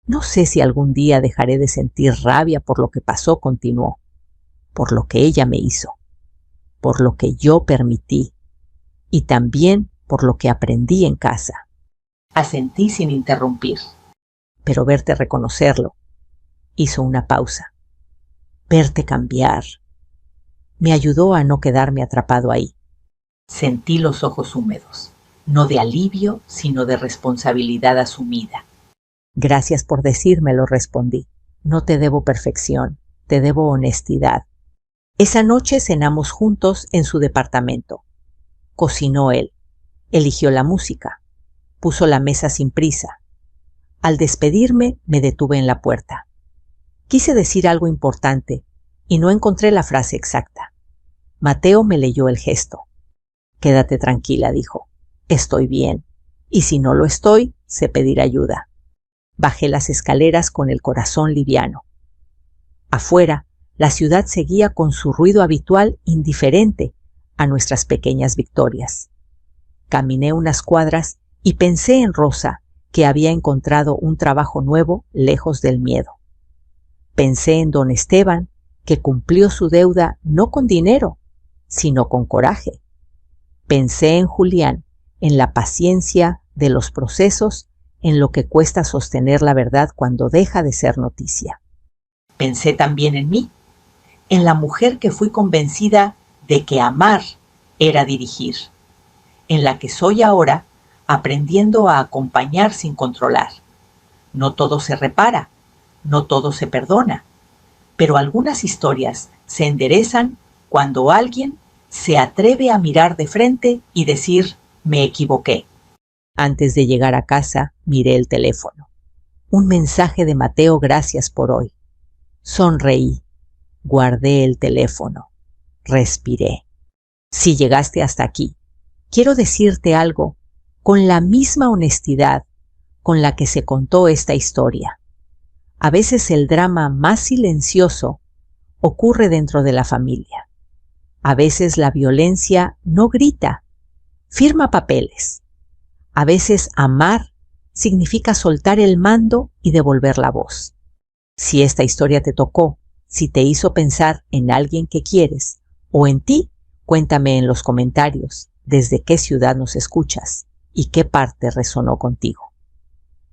No sé si algún día dejaré de sentir rabia por lo que pasó, continuó, por lo que ella me hizo, por lo que yo permití y también por lo que aprendí en casa. Asentí sin interrumpir. Pero verte reconocerlo. Hizo una pausa. Verte cambiar. Me ayudó a no quedarme atrapado ahí. Sentí los ojos húmedos, no de alivio, sino de responsabilidad asumida. Gracias por decírmelo, respondí. No te debo perfección, te debo honestidad. Esa noche cenamos juntos en su departamento. Cocinó él, eligió la música, puso la mesa sin prisa. Al despedirme, me detuve en la puerta. Quise decir algo importante y no encontré la frase exacta. Mateo me leyó el gesto. Quédate tranquila, dijo. Estoy bien, y si no lo estoy, sé pedir ayuda. Bajé las escaleras con el corazón liviano. Afuera, la ciudad seguía con su ruido habitual indiferente a nuestras pequeñas victorias. Caminé unas cuadras y pensé en Rosa, que había encontrado un trabajo nuevo lejos del miedo. Pensé en don Esteban, que cumplió su deuda no con dinero, sino con coraje. Pensé en Julián, en la paciencia de los procesos, en lo que cuesta sostener la verdad cuando deja de ser noticia. Pensé también en mí, en la mujer que fui convencida de que amar era dirigir, en la que soy ahora aprendiendo a acompañar sin controlar. No todo se repara, no todo se perdona, pero algunas historias se enderezan cuando alguien se atreve a mirar de frente y decir: me equivoqué. Antes de llegar a casa, miré el teléfono. Un mensaje de Mateo: gracias por hoy. Sonreí, guardé el teléfono, respiré. Si llegaste hasta aquí, quiero decirte algo con la misma honestidad con la que se contó esta historia. A veces el drama más silencioso ocurre dentro de la familia. A veces la violencia no grita, firma papeles. A veces amar significa soltar el mando y devolver la voz. Si esta historia te tocó, si te hizo pensar en alguien que quieres o en ti, cuéntame en los comentarios desde qué ciudad nos escuchas y qué parte resonó contigo.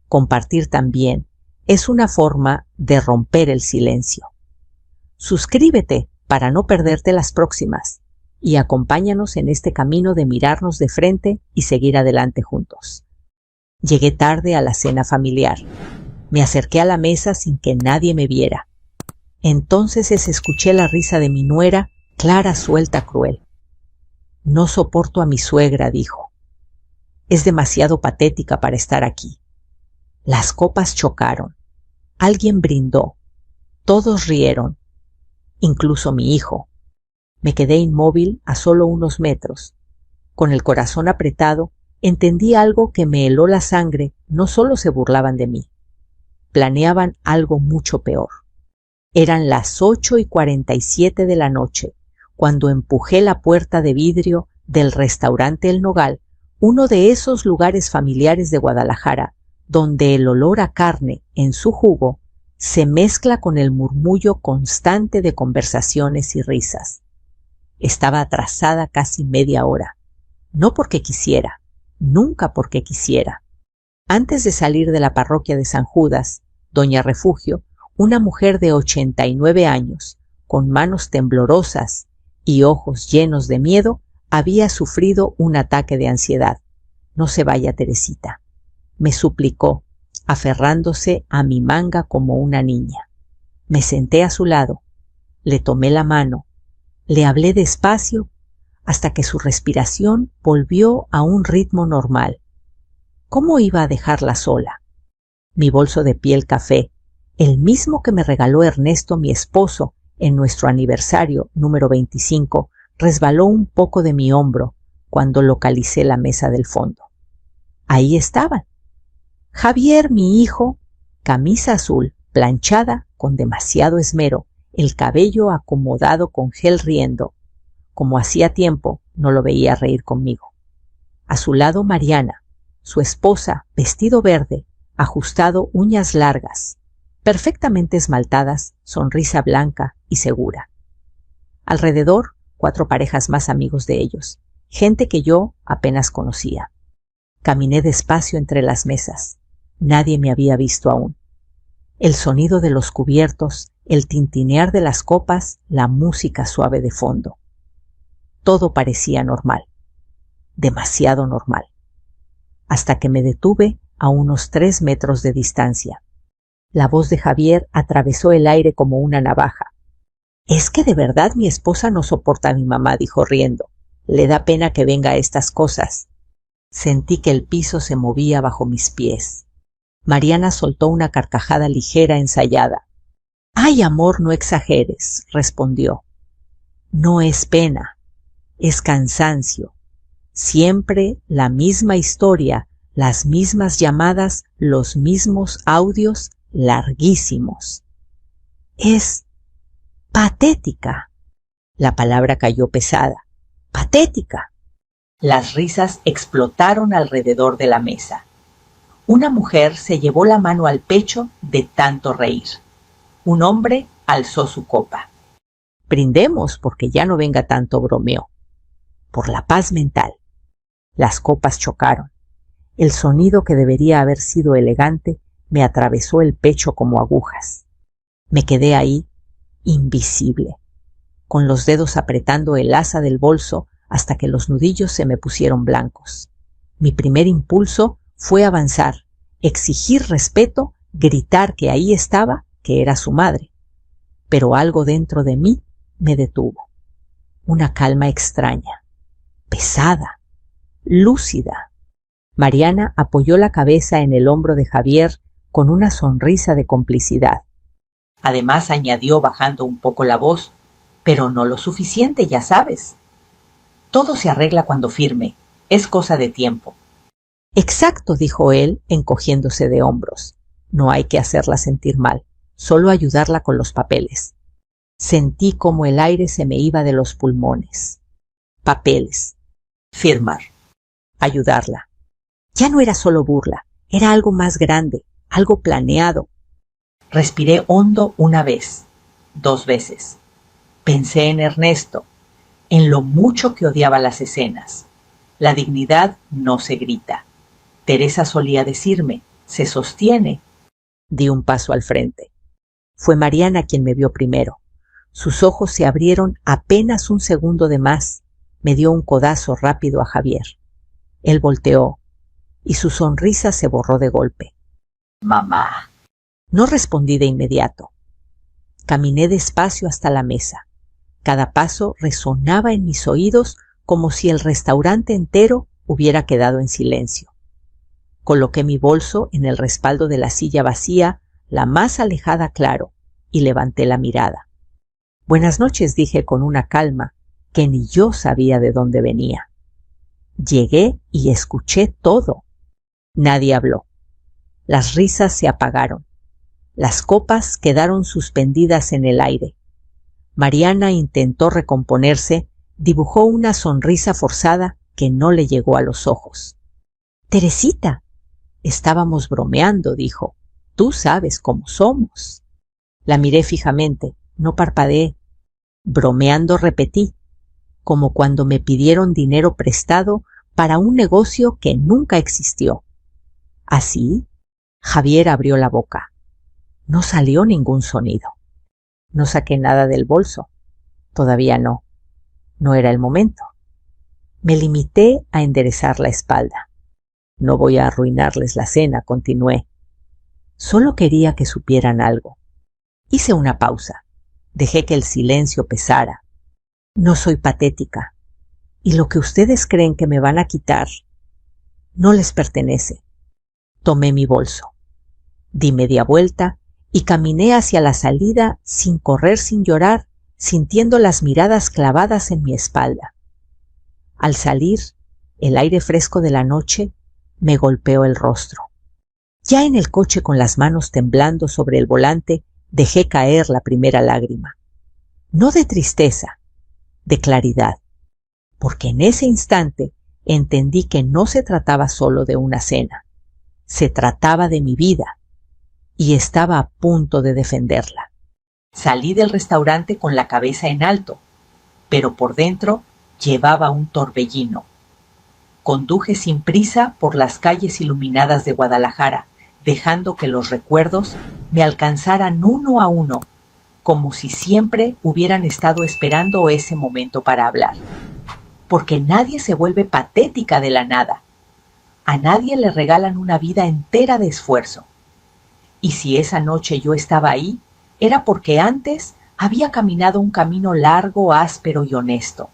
Compartir también es una forma de romper el silencio. Suscríbete para no perderte las próximas y acompáñanos en este camino de mirarnos de frente y seguir adelante juntos. Llegué tarde a la cena familiar. Me acerqué a la mesa sin que nadie me viera. Entonces escuché la risa de mi nuera, clara, suelta, cruel. No soporto a mi suegra, dijo. Es demasiado patética para estar aquí. Las copas chocaron. Alguien brindó. Todos rieron. Incluso mi hijo. Me quedé inmóvil a solo unos metros. Con el corazón apretado, entendí algo que me heló la sangre. No solo se burlaban de mí. Planeaban algo mucho peor. Eran las 8:47 de la noche, cuando empujé la puerta de vidrio del restaurante El Nogal, uno de esos lugares familiares de Guadalajara, donde el olor a carne en su jugo se mezcla con el murmullo constante de conversaciones y risas. Estaba atrasada casi media hora, no porque quisiera, nunca porque quisiera. Antes de salir de la parroquia de San Judas, doña Refugio, una mujer de 89 años, con manos temblorosas y ojos llenos de miedo, había sufrido un ataque de ansiedad. No se vaya, Teresita, me suplicó, aferrándose a mi manga como una niña. Me senté a su lado, le tomé la mano, le hablé despacio hasta que su respiración volvió a un ritmo normal. ¿Cómo iba a dejarla sola? Mi bolso de piel café, el mismo que me regaló Ernesto, mi esposo, en nuestro aniversario número 25, resbaló un poco de mi hombro cuando localicé la mesa del fondo. Ahí estaban. Javier, mi hijo, camisa azul, planchada con demasiado esmero, el cabello acomodado con gel riendo. Como hacía tiempo no lo veía reír conmigo. A su lado Mariana, su esposa, vestido verde, ajustado, uñas largas, perfectamente esmaltadas, sonrisa blanca y segura. Alrededor, 4 parejas más amigos de ellos, gente que yo apenas conocía. Caminé despacio entre las mesas. Nadie me había visto aún. El sonido de los cubiertos, el tintinear de las copas, la música suave de fondo. Todo parecía normal. Demasiado normal. Hasta que me detuve a unos 3 metros de distancia. La voz de Javier atravesó el aire como una navaja. «¿Es que de verdad mi esposa no soporta a mi mamá?», dijo riendo. «Le da pena que venga a estas cosas». Sentí que el piso se movía bajo mis pies. Mariana soltó una carcajada ligera ensayada. «Ay, amor, no exageres», respondió. «No es pena, es cansancio. Siempre la misma historia, las mismas llamadas, los mismos audios larguísimos. Es patética». La palabra cayó pesada. «Patética». Las risas explotaron alrededor de la mesa. Una mujer se llevó la mano al pecho de tanto reír. Un hombre alzó su copa. «Brindemos porque ya no venga tanto bromeo. Por la paz mental». Las copas chocaron. El sonido, que debería haber sido elegante, me atravesó el pecho como agujas. Me quedé ahí, invisible, con los dedos apretando el asa del bolso hasta que los nudillos se me pusieron blancos. Mi primer impulso fue avanzar, exigir respeto, gritar que ahí estaba, que era su madre. Pero algo dentro de mí me detuvo. Una calma extraña, pesada, lúcida. Mariana apoyó la cabeza en el hombro de Javier con una sonrisa de complicidad. Además añadió bajando un poco la voz, «pero no lo suficiente, ya sabes. Todo se arregla cuando firme, es cosa de tiempo». «Exacto», dijo él, encogiéndose de hombros. «No hay que hacerla sentir mal, solo ayudarla con los papeles». Sentí como el aire se me iba de los pulmones. Papeles. Firmar. Ayudarla. Ya no era solo burla, era algo más grande, algo planeado. Respiré hondo una vez, 2 veces. Pensé en Ernesto, en lo mucho que odiaba las escenas. La dignidad no se grita. Teresa solía decirme, se sostiene. Di un paso al frente. Fue Mariana quien me vio primero. Sus ojos se abrieron apenas un segundo de más. Me dio un codazo rápido a Javier. Él volteó y su sonrisa se borró de golpe. «Mamá». No respondí de inmediato. Caminé despacio hasta la mesa. Cada paso resonaba en mis oídos como si el restaurante entero hubiera quedado en silencio. Coloqué mi bolso en el respaldo de la silla vacía, la más alejada claro, y levanté la mirada. «Buenas noches», dije con una calma que ni yo sabía de dónde venía. Llegué y escuché todo. Nadie habló. Las risas se apagaron. Las copas quedaron suspendidas en el aire. Mariana intentó recomponerse, dibujó una sonrisa forzada que no le llegó a los ojos. «Teresita, estábamos bromeando», dijo. «Tú sabes cómo somos». La miré fijamente, no parpadeé. «Bromeando», repetí, como cuando me pidieron dinero prestado para un negocio que nunca existió. ¿Así? Javier abrió la boca. No salió ningún sonido. No saqué nada del bolso. Todavía no. No era el momento. Me limité a enderezar la espalda. «No voy a arruinarles la cena», continué. Solo quería que supieran algo. Hice una pausa. Dejé que el silencio pesara. «No soy patética. Y lo que ustedes creen que me van a quitar no les pertenece». Tomé mi bolso. Di media vuelta y caminé hacia la salida sin correr, sin llorar, sintiendo las miradas clavadas en mi espalda. Al salir, el aire fresco de la noche me golpeó el rostro. Ya en el coche con las manos temblando sobre el volante, dejé caer la primera lágrima. No de tristeza, de claridad, porque en ese instante entendí que no se trataba solo de una cena, se trataba de mi vida, y estaba a punto de defenderla. Salí del restaurante con la cabeza en alto, pero por dentro llevaba un torbellino. Conduje sin prisa por las calles iluminadas de Guadalajara, dejando que los recuerdos me alcanzaran uno a uno, como si siempre hubieran estado esperando ese momento para hablar. Porque nadie se vuelve patética de la nada. A nadie le regalan una vida entera de esfuerzo. Y si esa noche yo estaba ahí, era porque antes había caminado un camino largo, áspero y honesto.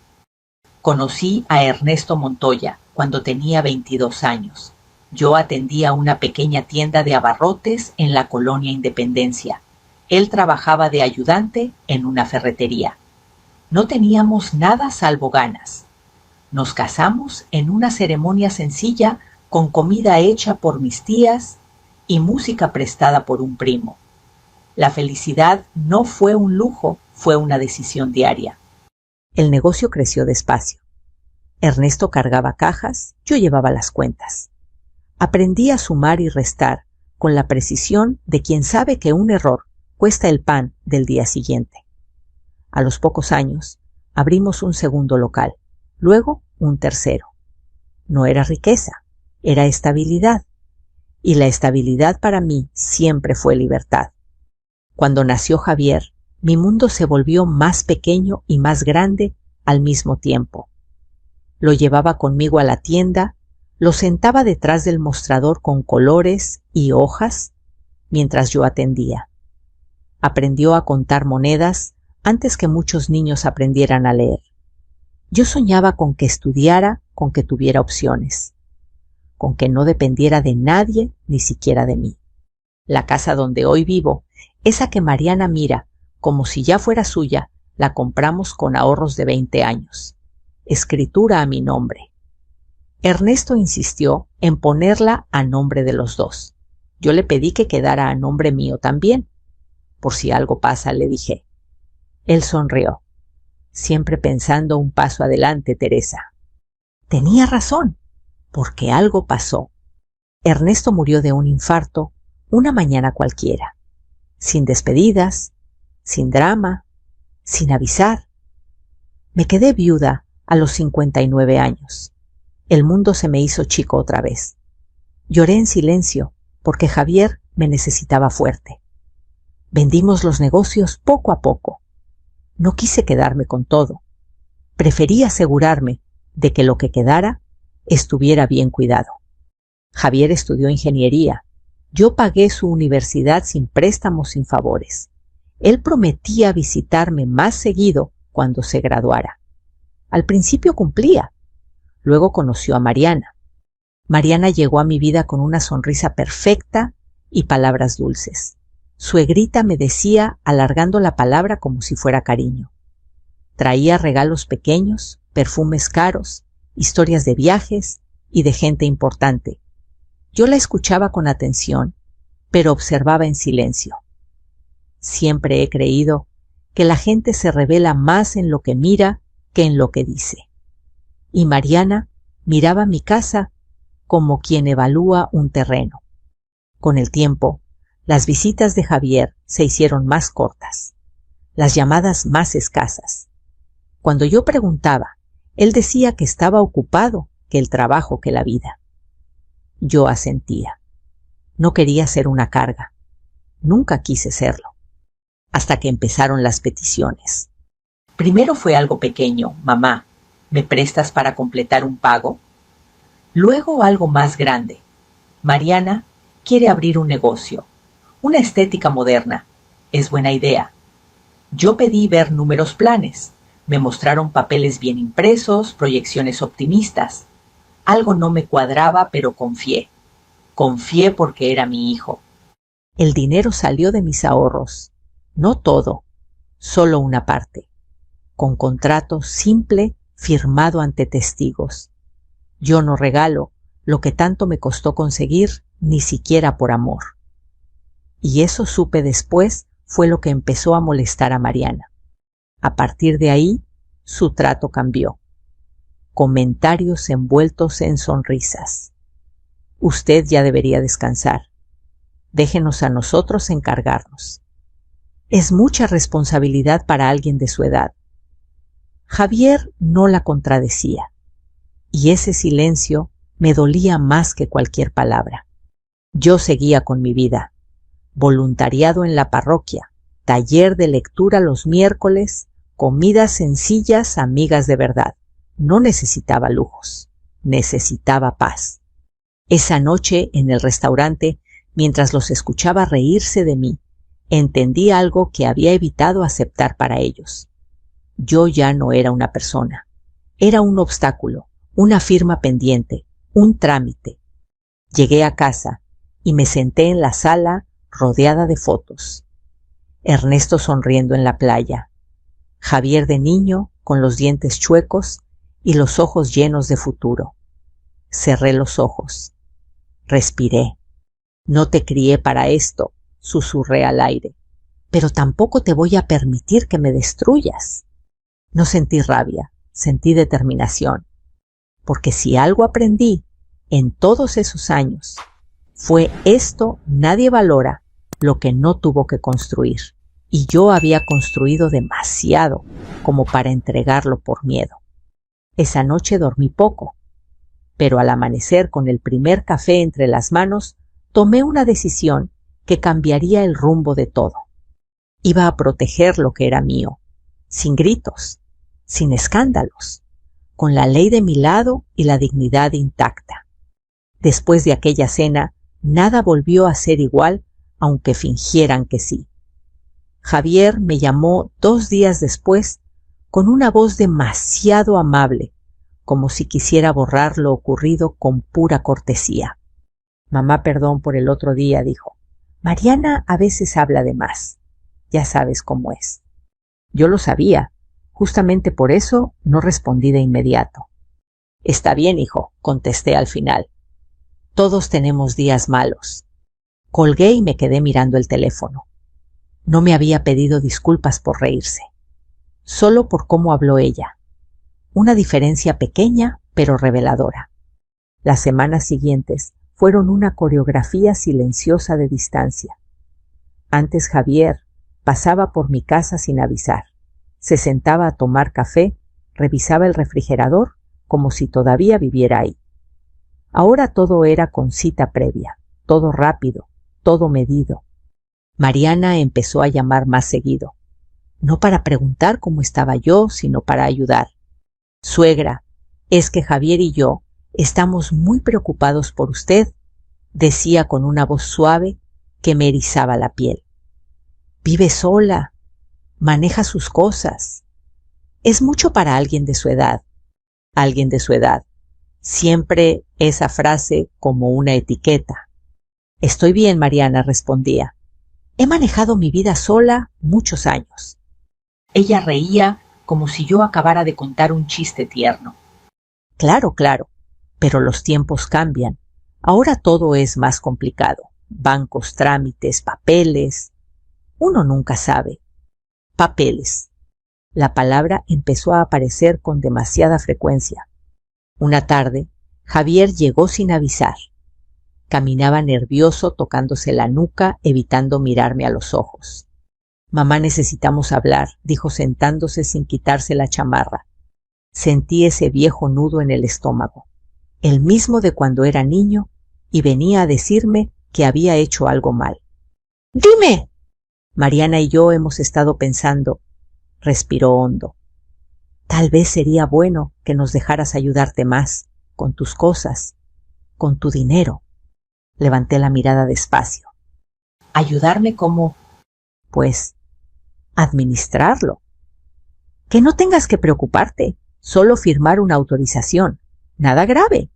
Conocí a Ernesto Montoya cuando tenía 22 años. Yo atendía una pequeña tienda de abarrotes en la colonia Independencia. Él trabajaba de ayudante en una ferretería. No teníamos nada salvo ganas. Nos casamos en una ceremonia sencilla con comida hecha por mis tías y música prestada por un primo. La felicidad no fue un lujo, fue una decisión diaria. El negocio creció despacio. Ernesto cargaba cajas, yo llevaba las cuentas. Aprendí a sumar y restar con la precisión de quien sabe que un error cuesta el pan del día siguiente. A los pocos años, abrimos un segundo local, luego un tercero. No era riqueza, era estabilidad. Y la estabilidad para mí siempre fue libertad. Cuando nació Javier, mi mundo se volvió más pequeño y más grande al mismo tiempo. Lo llevaba conmigo a la tienda, lo sentaba detrás del mostrador con colores y hojas mientras yo atendía. Aprendió a contar monedas antes que muchos niños aprendieran a leer. Yo soñaba con que estudiara, con que tuviera opciones, con que no dependiera de nadie, ni siquiera de mí. La casa donde hoy vivo, esa que Mariana mira como si ya fuera suya, la compramos con ahorros de 20 años. Escritura a mi nombre. Ernesto insistió en ponerla a nombre de los dos. Yo le pedí que quedara a nombre mío también. Por si algo pasa, le dije. Él sonrió, siempre pensando un paso adelante, Teresa. Tenía razón, porque algo pasó. Ernesto murió de un infarto una mañana cualquiera, sin despedidas, sin drama, sin avisar. Me quedé viuda a los 59 años. El mundo se me hizo chico otra vez. Lloré en silencio porque Javier me necesitaba fuerte. Vendimos los negocios poco a poco. No quise quedarme con todo. Preferí asegurarme de que lo que quedara estuviera bien cuidado. Javier estudió ingeniería. Yo pagué su universidad sin préstamos, sin favores. Él prometía visitarme más seguido cuando se graduara. Al principio cumplía. Luego conoció a Mariana. Mariana llegó a mi vida con una sonrisa perfecta y palabras dulces. Suegrita me decía, alargando la palabra como si fuera cariño. Traía regalos pequeños, perfumes caros, historias de viajes y de gente importante. Yo la escuchaba con atención, pero observaba en silencio. Siempre he creído que la gente se revela más en lo que mira que en lo que dice. Y Mariana miraba mi casa como quien evalúa un terreno. Con el tiempo, las visitas de Javier se hicieron más cortas, las llamadas más escasas. Cuando yo preguntaba, él decía que estaba ocupado, que el trabajo, que la vida. Yo asentía. No quería ser una carga. Nunca quise serlo. Hasta que empezaron las peticiones. Primero fue algo pequeño, mamá. ¿Me prestas para completar un pago? Luego algo más grande. Mariana quiere abrir un negocio. Una estética moderna. Es buena idea. Yo pedí ver números planes. Me mostraron papeles bien impresos, proyecciones optimistas. Algo no me cuadraba, pero confié. Confié porque era mi hijo. El dinero salió de mis ahorros. No todo, solo una parte. con contrato simple firmado ante testigos. Yo no regalo lo que tanto me costó conseguir, ni siquiera por amor. Y eso supe después fue lo que empezó a molestar a Mariana. A partir de ahí, su trato cambió. Comentarios envueltos en sonrisas. Usted ya debería descansar. Déjenos a nosotros encargarnos. Es mucha responsabilidad para alguien de su edad. Javier no la contradecía, y ese silencio me dolía más que cualquier palabra. Yo seguía con mi vida. Voluntariado en la parroquia, taller de lectura los miércoles, comidas sencillas, amigas de verdad. No necesitaba lujos, necesitaba paz. Esa noche en el restaurante, mientras los escuchaba reírse de mí, entendí algo que había evitado aceptar para ellos. Yo ya no era una persona, era un obstáculo, una firma pendiente, un trámite. Llegué a casa y me senté en la sala rodeada de fotos. Ernesto sonriendo en la playa, Javier de niño con los dientes chuecos y los ojos llenos de futuro. Cerré los ojos. Respiré. No te crié para esto, susurré al aire, pero tampoco te voy a permitir que me destruyas. No sentí rabia, sentí determinación, porque si algo aprendí en todos esos años, fue esto: nadie valora lo que no tuvo que construir, y yo había construido demasiado como para entregarlo por miedo. Esa noche dormí poco, pero al amanecer con el primer café entre las manos, tomé una decisión que cambiaría el rumbo de todo. Iba a proteger lo que era mío, sin gritos, sin escándalos, con la ley de mi lado y la dignidad intacta. Después de aquella cena, nada volvió a ser igual, aunque fingieran que sí. Javier me llamó 2 días después con una voz demasiado amable, como si quisiera borrar lo ocurrido con pura cortesía. Mamá, perdón por el otro día, dijo. Mariana a veces habla de más. Ya sabes cómo es. Yo lo sabía. Justamente por eso no respondí de inmediato. Está bien, hijo, contesté al final. Todos tenemos días malos. Colgué y me quedé mirando el teléfono. No me había pedido disculpas por reírse, solo por cómo habló ella. Una diferencia pequeña, pero reveladora. Las semanas siguientes fueron una coreografía silenciosa de distancia. Antes Javier pasaba por mi casa sin avisar. Se sentaba a tomar café, revisaba el refrigerador como si todavía viviera ahí. Ahora todo era con cita previa, todo rápido, todo medido. Mariana empezó a llamar más seguido, no para preguntar cómo estaba yo, sino para ayudar. Suegra, es que Javier y yo estamos muy preocupados por usted, decía con una voz suave que me erizaba la piel. Vive sola, maneja sus cosas. Es mucho para alguien de su edad. Alguien de su edad. Siempre esa frase como una etiqueta. Estoy bien, Mariana, respondía. He manejado mi vida sola muchos años. Ella reía como si yo acabara de contar un chiste tierno. Claro, claro, pero los tiempos cambian. Ahora todo es más complicado. Bancos, trámites, papeles. Uno nunca sabe. Papeles. La palabra empezó a aparecer con demasiada frecuencia. Una tarde, Javier llegó sin avisar. Caminaba nervioso, tocándose la nuca, evitando mirarme a los ojos. Mamá, necesitamos hablar, dijo sentándose sin quitarse la chamarra. Sentí ese viejo nudo en el estómago, el mismo de cuando era niño, y venía a decirme que había hecho algo mal. ¡Dime! Mariana y yo hemos estado pensando. Respiró hondo. Tal vez sería bueno que nos dejaras ayudarte más, con tus cosas, con tu dinero. Levanté la mirada despacio. ¿Ayudarme cómo? Pues, administrarlo. Que no tengas que preocuparte, solo firmar una autorización. Nada grave.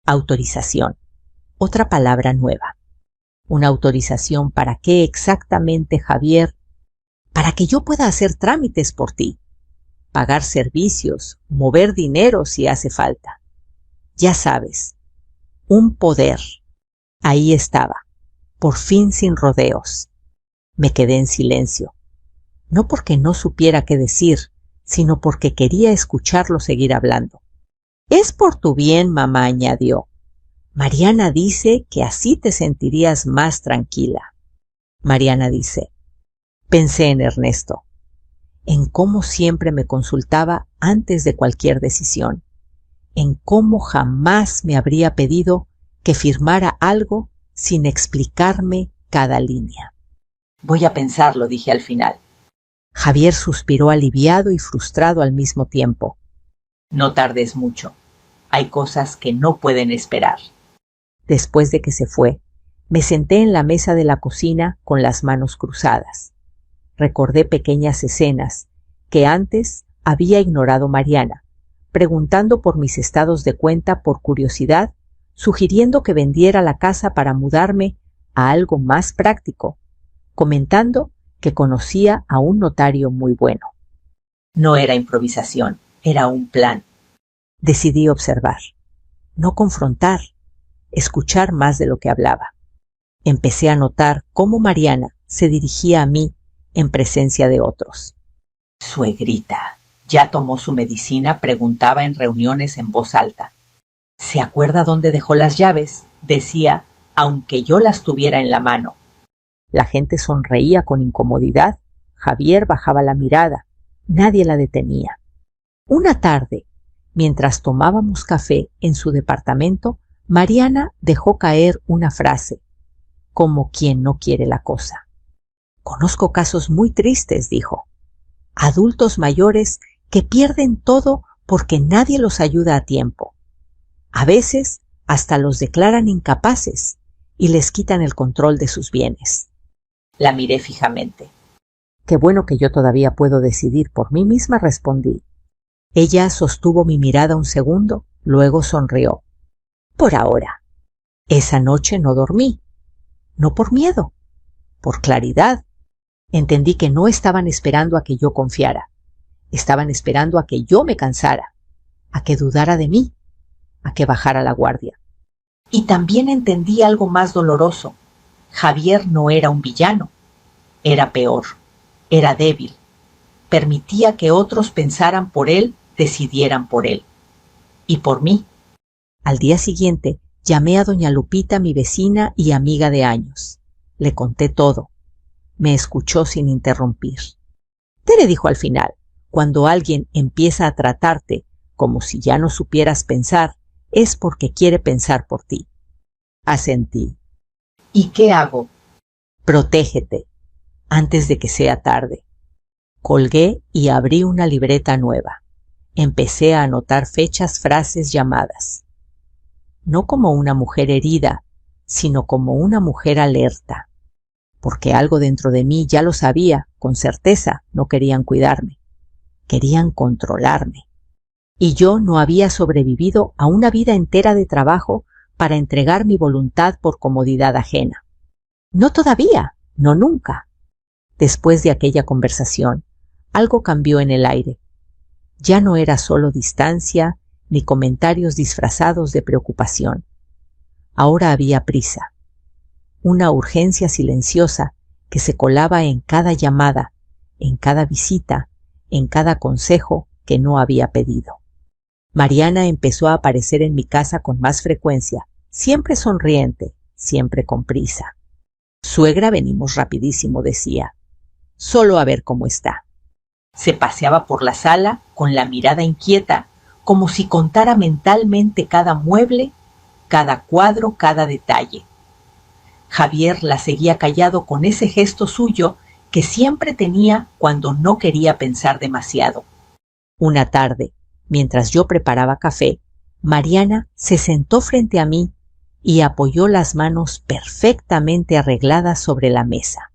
Autorización. Otra palabra nueva. ¿Una autorización para qué exactamente, Javier? Para que yo pueda hacer trámites por ti. pagar servicios, mover dinero si hace falta. Ya sabes, un poder. Ahí estaba, por fin sin rodeos. Me quedé en silencio, no porque no supiera qué decir, sino porque quería escucharlo seguir hablando. Es por tu bien, mamá, añadió. Mariana dice que así te sentirías más tranquila. Mariana dice, pensé en Ernesto, en cómo siempre me consultaba antes de cualquier decisión, en cómo jamás me habría pedido que firmara algo sin explicarme cada línea. Voy a pensarlo, dije al final. Javier suspiró aliviado y frustrado al mismo tiempo. No tardes mucho. Hay cosas que no pueden esperar. Después de que se fue, me senté en la mesa de la cocina con las manos cruzadas. Recordé pequeñas escenas que antes había ignorado Mariana, preguntando por mis estados de cuenta por curiosidad, sugiriendo que vendiera la casa para mudarme a algo más práctico, comentando que conocía a un notario muy bueno. No era improvisación, era un plan. Decidí observar, no confrontar, escuchar más de lo que hablaba. Empecé a notar cómo Mariana se dirigía a mí en presencia de otros. Suegrita, ¿ya tomó su medicina?, preguntaba en reuniones en voz alta. ¿Se acuerda dónde dejó las llaves?, decía, aunque yo las tuviera en la mano. La gente sonreía con incomodidad. Javier bajaba la mirada. Nadie la detenía. Una tarde, mientras tomábamos café en su departamento, Mariana dejó caer una frase, como quien no quiere la cosa. Conozco casos muy tristes, dijo. Adultos mayores que pierden todo porque nadie los ayuda a tiempo. A veces hasta los declaran incapaces y les quitan el control de sus bienes. La miré fijamente. Qué bueno que yo todavía puedo decidir por mí misma, respondí. Ella sostuvo mi mirada un segundo, luego sonrió. Por ahora. Esa noche no dormí. No por miedo, por claridad. Entendí que no estaban esperando a que yo confiara. Estaban esperando a que yo me cansara, a que dudara de mí, a que bajara la guardia. Y también entendí algo más doloroso. Javier no era un villano. Era peor. Era débil. Permitía que otros pensaran por él, decidieran por él. Y por mí. Al día siguiente, llamé a doña Lupita, mi vecina y amiga de años. Le conté todo. Me escuchó sin interrumpir. Tere dijo al final, cuando alguien empieza a tratarte como si ya no supieras pensar, es porque quiere pensar por ti. Asentí. ¿Y qué hago? Protégete, antes de que sea tarde. Colgué y abrí una libreta nueva. Empecé a anotar fechas, frases, llamadas. No como una mujer herida, sino como una mujer alerta. Porque algo dentro de mí ya lo sabía, con certeza no querían cuidarme. Querían controlarme. Y yo no había sobrevivido a una vida entera de trabajo para entregar mi voluntad por comodidad ajena. No todavía, no nunca. Después de aquella conversación, algo cambió en el aire. Ya no era solo distancia ni comentarios disfrazados de preocupación. Ahora había prisa. Una urgencia silenciosa que se colaba en cada llamada, en cada visita, en cada consejo que no había pedido. Mariana empezó a aparecer en mi casa con más frecuencia, siempre sonriente, siempre con prisa. Suegra, venimos rapidísimo, decía. Solo a ver cómo está. Se paseaba por la sala con la mirada inquieta, como si contara mentalmente cada mueble, cada cuadro, cada detalle. Javier la seguía callado con ese gesto suyo que siempre tenía cuando no quería pensar demasiado. Una tarde, mientras yo preparaba café, Mariana se sentó frente a mí y apoyó las manos perfectamente arregladas sobre la mesa.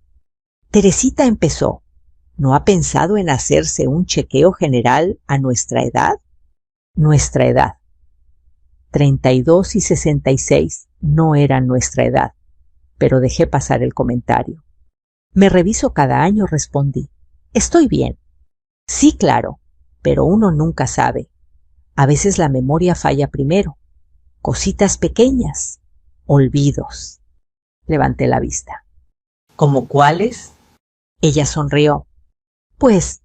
Teresita, empezó, ¿no ha pensado en hacerse un chequeo general a nuestra edad? Nuestra edad. 32 y 66 no eran nuestra edad, pero dejé pasar el comentario. Me reviso cada año, respondí. Estoy bien. Sí, claro. pero uno nunca sabe. A veces la memoria falla primero. Cositas pequeñas, olvidos. Levanté la vista. ¿Cómo cuáles? Ella sonrió. Pues,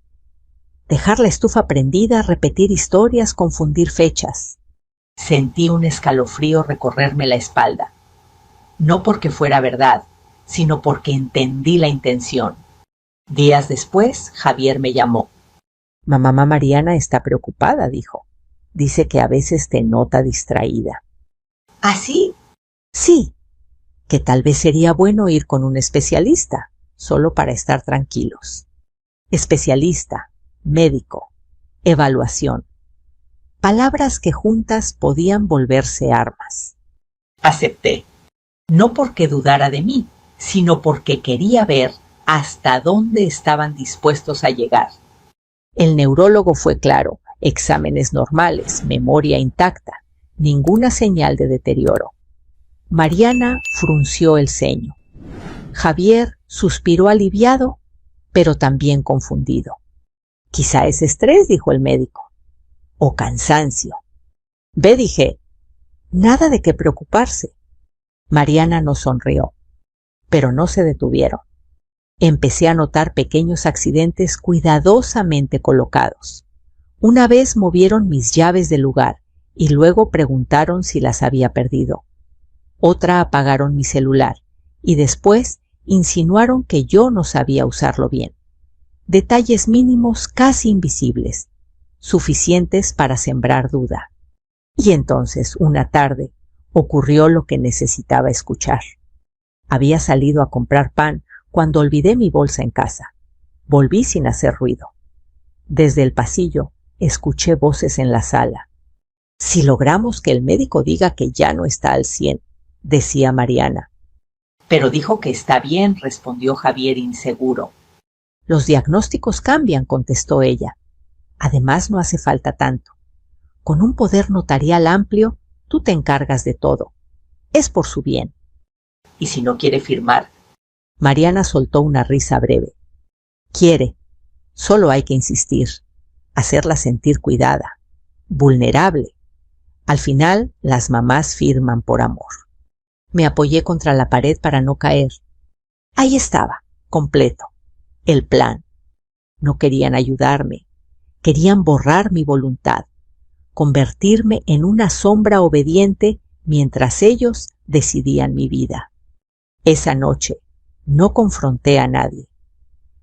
dejar la estufa prendida, repetir historias, confundir fechas. Sentí un escalofrío recorrerme la espalda. No porque fuera verdad, sino porque entendí la intención. Días después, Javier me llamó. Mamá Mariana está preocupada, dijo. Dice que a veces te nota distraída. ¿Ah, sí? Sí, que tal vez sería bueno ir con un especialista, solo para estar tranquilos. Especialista, médico, evaluación. Palabras que juntas podían volverse armas. Acepté. No porque dudara de mí, sino porque quería ver hasta dónde estaban dispuestos a llegar. El neurólogo fue claro. Exámenes normales, memoria intacta, ninguna señal de deterioro. Mariana frunció el ceño. Javier suspiró aliviado, pero también confundido. Quizá es estrés, dijo el médico, o cansancio. Ve, dije, nada de qué preocuparse. Mariana nos sonrió, pero no se detuvieron. Empecé a notar pequeños accidentes cuidadosamente colocados. Una vez movieron mis llaves del lugar y luego preguntaron si las había perdido. Otra apagaron mi celular y después insinuaron que yo no sabía usarlo bien. Detalles mínimos casi invisibles, suficientes para sembrar duda. Y entonces, una tarde, ocurrió lo que necesitaba escuchar. Había salido a comprar pan cuando olvidé mi bolsa en casa. Volví sin hacer ruido. Desde el pasillo, escuché voces en la sala. Si logramos que el médico diga que ya no está al 100, decía Mariana. Pero dijo que está bien, respondió Javier inseguro. Los diagnósticos cambian, contestó ella. Además, no hace falta tanto. Con un poder notarial amplio, tú te encargas de todo. Es por su bien. ¿Y si no quiere firmar? Mariana soltó una risa breve. Quiere. Solo hay que insistir. Hacerla sentir cuidada, vulnerable. Al final, las mamás firman por amor. Me apoyé contra la pared para no caer. Ahí estaba, completo, el plan. No querían ayudarme, querían borrar mi voluntad, convertirme en una sombra obediente mientras ellos decidían mi vida. Esa noche no confronté a nadie.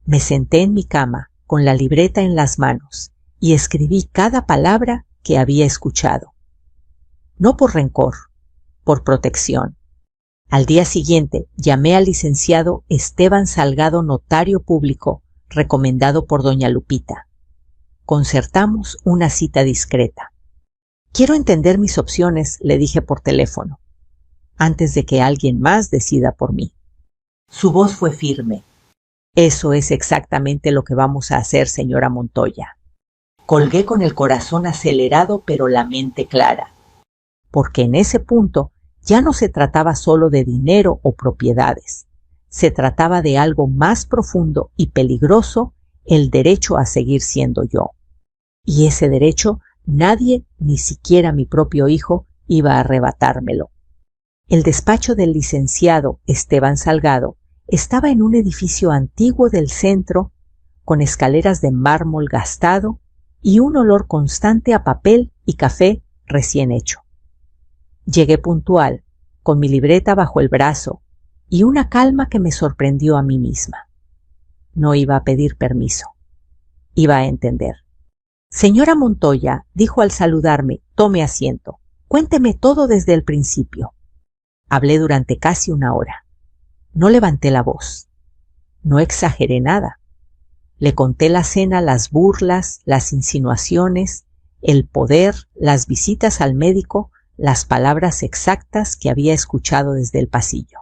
Me senté en mi cama con la libreta en las manos y escribí cada palabra que había escuchado. No por rencor, por protección. Al día siguiente llamé al licenciado Esteban Salgado, notario público, recomendado por doña Lupita. Concertamos una cita discreta. Quiero entender mis opciones, le dije por teléfono, antes de que alguien más decida por mí. Su voz fue firme. Eso es exactamente lo que vamos a hacer, señora Montoya. Colgué con el corazón acelerado, pero la mente clara. Porque en ese punto ya no se trataba solo de dinero o propiedades. Se trataba de algo más profundo y peligroso, el derecho a seguir siendo yo. Y ese derecho nadie, ni siquiera mi propio hijo, iba a arrebatármelo. El despacho del licenciado Esteban Salgado estaba en un edificio antiguo del centro, con escaleras de mármol gastado y un olor constante a papel y café recién hecho. Llegué puntual, con mi libreta bajo el brazo y una calma que me sorprendió a mí misma. No iba a pedir permiso. Iba a entender. Señora Montoya, dijo al saludarme, tome asiento. Cuénteme todo desde el principio. Hablé durante casi una hora. No levanté la voz. No exageré nada. Le conté la cena, las burlas, las insinuaciones, el poder, las visitas al médico, las palabras exactas que había escuchado desde el pasillo.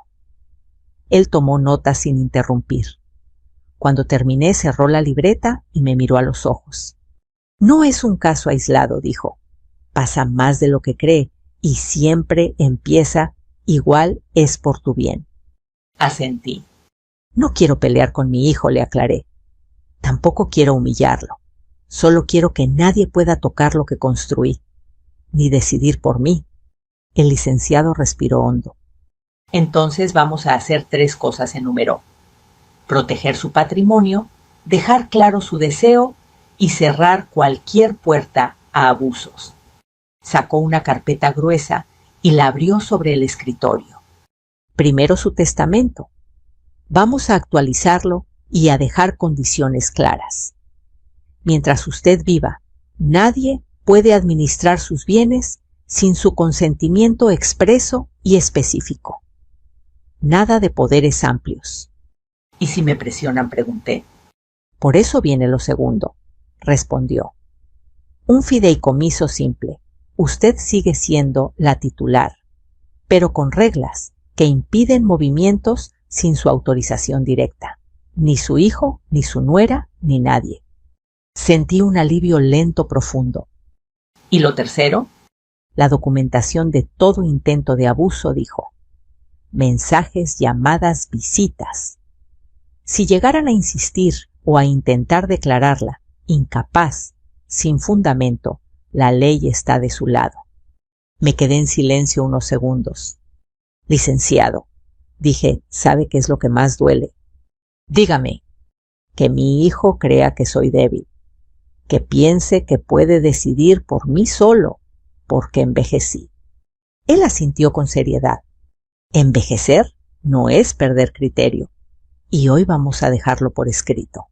Él tomó nota sin interrumpir. Cuando terminé, cerró la libreta y me miró a los ojos. No es un caso aislado, dijo. Pasa más de lo que cree y siempre empieza igual es por tu bien. Asentí. No quiero pelear con mi hijo, le aclaré. Tampoco quiero humillarlo. Solo quiero que nadie pueda tocar lo que construí, ni decidir por mí. El licenciado respiró hondo. Entonces vamos a hacer 3 cosas, enumeró: proteger su patrimonio, dejar claro su deseo y cerrar cualquier puerta a abusos. Sacó una carpeta gruesa y la abrió sobre el escritorio. Primero su testamento. Vamos a actualizarlo y a dejar condiciones claras. Mientras usted viva, nadie puede administrar sus bienes sin su consentimiento expreso y específico. Nada de poderes amplios. ¿Y si me presionan?, pregunté. Por eso viene lo segundo, respondió. Un fideicomiso simple. Usted sigue siendo la titular, pero con reglas que impiden movimientos sin su autorización directa. Ni su hijo, ni su nuera, ni nadie. Sentí un alivio lento profundo. ¿Y lo tercero? La documentación de todo intento de abuso, dijo. Mensajes, llamadas, visitas. Si llegaran a insistir o a intentar declararla incapaz, sin fundamento, la ley está de su lado. Me quedé en silencio unos segundos. Licenciado, dije, ¿sabe qué es lo que más duele? Dígame. Que mi hijo crea que soy débil, que piense que puede decidir por mí solo, porque envejecí. Él asintió con seriedad. Envejecer no es perder criterio, y hoy vamos a dejarlo por escrito.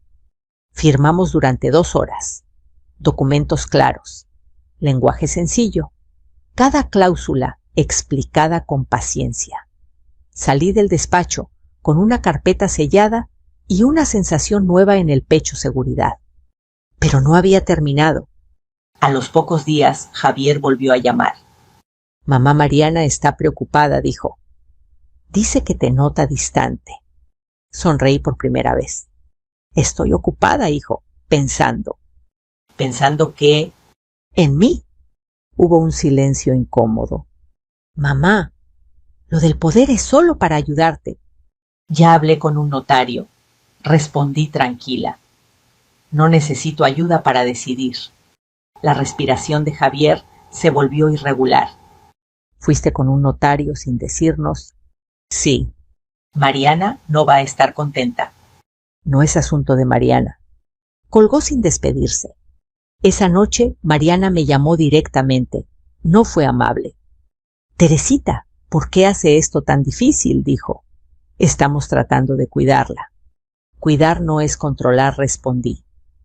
Firmamos durante 2 horas. Documentos claros. Lenguaje sencillo. Cada cláusula explicada con paciencia. Salí del despacho con una carpeta sellada y una sensación nueva en el pecho seguridad. Pero no había terminado. A los pocos días, Javier volvió a llamar. Mamá Mariana está preocupada, dijo. Dice que te nota distante. Sonreí por primera vez. Estoy ocupada, hijo, pensando. ¿Pensando qué? En mí. Hubo un silencio incómodo. Mamá, lo del poder es solo para ayudarte. Ya hablé con un notario. Respondí tranquila. No necesito ayuda para decidir. La respiración de Javier se volvió irregular. ¿Fuiste con un notario sin decirnos? Sí. Mariana no va a estar contenta. No es asunto de Mariana. Colgó sin despedirse. Esa noche Mariana me llamó directamente. No fue amable. Teresita, ¿por qué hace esto tan difícil?, dijo. Estamos tratando de cuidarla. Cuidar no es controlar, respondí.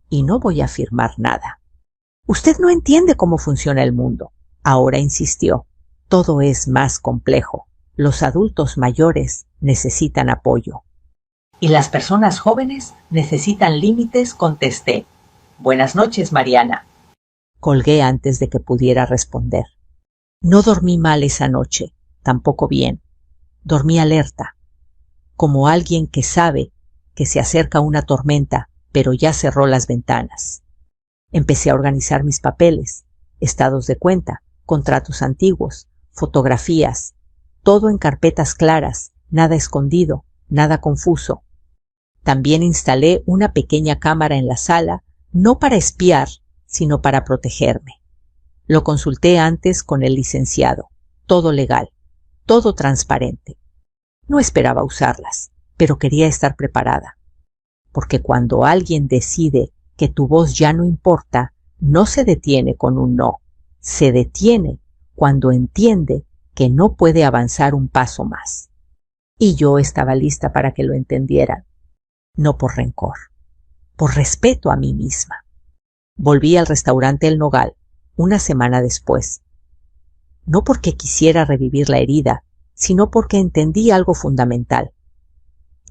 Y no voy a afirmar nada. Usted no entiende cómo funciona el mundo. Ahora insistió. Todo es más complejo. Los adultos mayores necesitan apoyo. Y las personas jóvenes necesitan límites, contesté. Buenas noches, Mariana. Colgué antes de que pudiera responder. No dormí mal esa noche, tampoco bien. Dormí alerta, como alguien que sabe que se acerca una tormenta, pero ya cerró las ventanas. Empecé a organizar mis papeles, estados de cuenta, contratos antiguos, fotografías, todo en carpetas claras, nada escondido, nada confuso. También instalé una pequeña cámara en la sala, no para espiar, sino para protegerme. Lo consulté antes con el licenciado. Todo legal, todo transparente. No esperaba usarlas, pero quería estar preparada. Porque cuando alguien decide que tu voz ya no importa, no se detiene con un no. Se detiene cuando entiende que no puede avanzar un paso más. Y yo estaba lista para que lo entendieran. No por rencor, por respeto a mí misma. Volví al restaurante El Nogal, una semana después. No porque quisiera revivir la herida, sino porque entendí algo fundamental.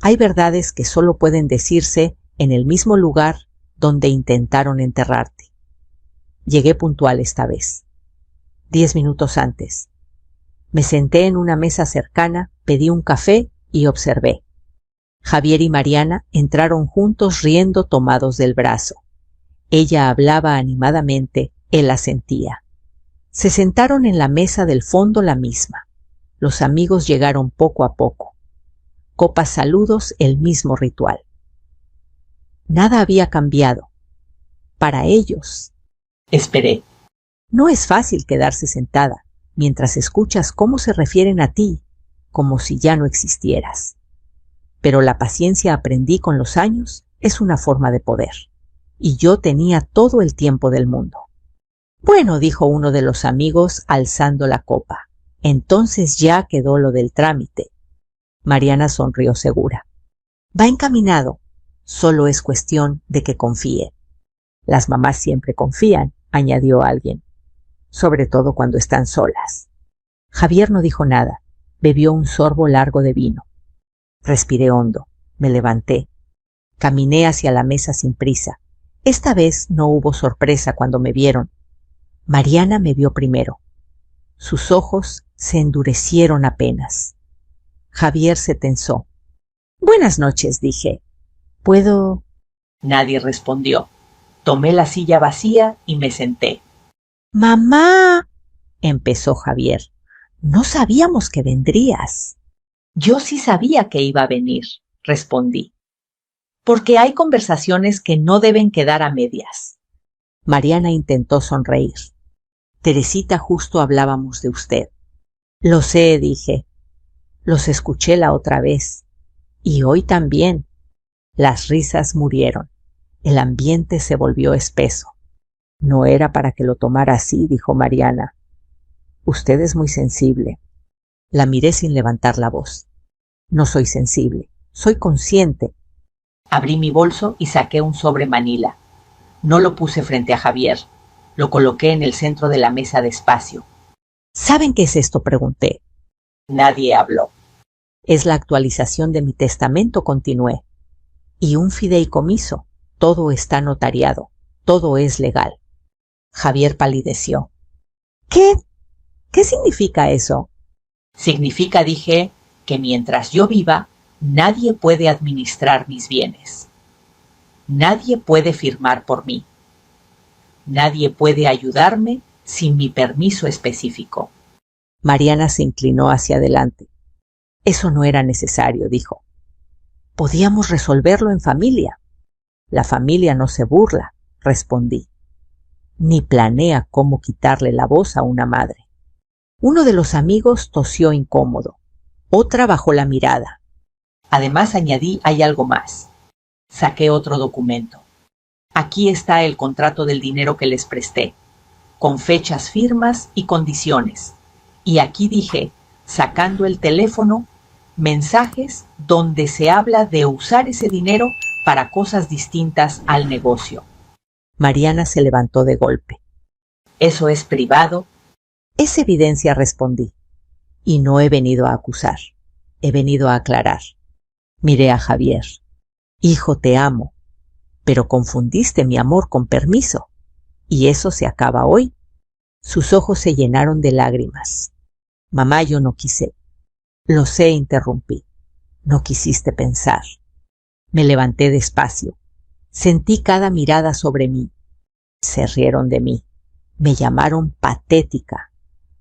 Hay verdades que solo pueden decirse en el mismo lugar donde intentaron enterrarte. Llegué puntual esta vez. 10 minutos antes. Me senté en una mesa cercana, pedí un café y observé. Javier y Mariana entraron juntos riendo tomados del brazo. Ella hablaba animadamente, él asentía. Se sentaron en la mesa del fondo la misma. Los amigos llegaron poco a poco. Copas, saludos, el mismo ritual. Nada había cambiado. para ellos. Esperé. No es fácil quedarse sentada mientras escuchas cómo se refieren a ti, como si ya no existieras. Pero la paciencia, aprendí con los años, es una forma de poder. Y yo tenía todo el tiempo del mundo. Bueno, dijo uno de los amigos alzando la copa. Entonces ya quedó lo del trámite. Mariana sonrió segura. Va encaminado. Solo es cuestión de que confíe. Las mamás siempre confían, añadió alguien. Sobre todo cuando están solas. Javier no dijo nada. Bebió un sorbo largo de vino. Respiré hondo. Me levanté. Caminé hacia la mesa sin prisa. Esta vez no hubo sorpresa cuando me vieron. Mariana me vio primero. Sus ojos se endurecieron apenas. Javier se tensó. Buenas noches, dije. ¿Puedo? Nadie respondió. Tomé la silla vacía y me senté. Mamá, empezó Javier. No sabíamos que vendrías. Yo sí sabía que iba a venir, respondí. Porque hay conversaciones que no deben quedar a medias. Mariana intentó sonreír. Teresita, justo hablábamos de usted. Lo sé, dije. Los escuché la otra vez. Y hoy también. Las risas murieron. El ambiente se volvió espeso. No era para que lo tomara así, dijo Mariana. Usted es muy sensible. La miré sin levantar la voz. No soy sensible, soy consciente. Abrí mi bolso y saqué un sobre manila. No lo puse frente a Javier. Lo coloqué en el centro de la mesa despacio. ¿Saben qué es esto?, pregunté. Nadie habló. Es la actualización de mi testamento, continué. Y un fideicomiso. Todo está notariado. Todo es legal. Javier palideció. ¿Qué significa eso? Significa, dije, que mientras yo viva, nadie puede administrar mis bienes. Nadie puede firmar por mí. Nadie puede ayudarme sin mi permiso específico. Mariana se inclinó hacia adelante. Eso no era necesario, dijo. Podíamos resolverlo en familia. La familia no se burla, respondí. Ni planea cómo quitarle la voz a una madre. Uno de los amigos tosió incómodo. Otra bajó la mirada. Además, añadí, hay algo más. Saqué otro documento. Aquí está el contrato del dinero que les presté, con fechas, firmas y condiciones. Y aquí dije, sacando el teléfono, mensajes donde se habla de usar ese dinero para cosas distintas al negocio. Mariana se levantó de golpe. Eso es privado. Es evidencia, respondí. Y no he venido a acusar. He venido a aclarar. Miré a Javier. Hijo, te amo. Pero confundiste mi amor con permiso. Y eso se acaba hoy. Sus ojos se llenaron de lágrimas. Mamá, yo no quise. Lo sé, interrumpí. No quisiste pensar. Me levanté despacio. Sentí cada mirada sobre mí. Se rieron de mí. Me llamaron patética.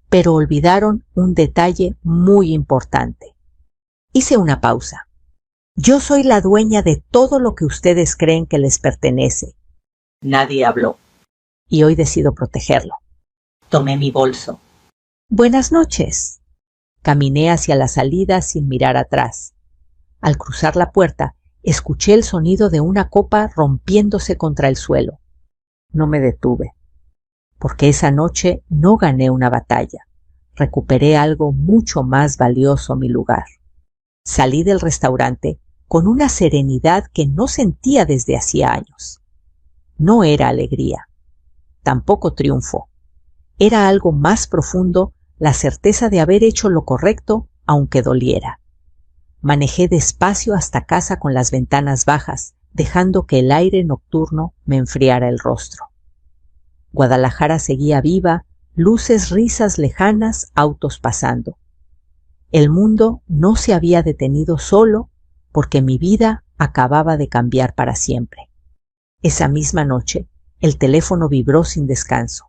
Pero olvidaron un detalle muy importante. Hice una pausa. Yo soy la dueña de todo lo que ustedes creen que les pertenece. Nadie habló. Y hoy decido protegerlo. Tomé mi bolso. Buenas noches. Caminé hacia la salida sin mirar atrás. Al cruzar la puerta, escuché el sonido de una copa rompiéndose contra el suelo. No me detuve, porque esa noche no gané una batalla. Recuperé algo mucho más valioso, mi lugar. Salí del restaurante con una serenidad que no sentía desde hacía años. No era alegría, tampoco triunfo. Era algo más profundo, la certeza de haber hecho lo correcto, aunque doliera. Manejé despacio hasta casa con las ventanas bajas, dejando que el aire nocturno me enfriara el rostro. Guadalajara seguía viva, luces, risas lejanas, autos pasando. El mundo no se había detenido solo porque mi vida acababa de cambiar para siempre. Esa misma noche, el teléfono vibró sin descanso.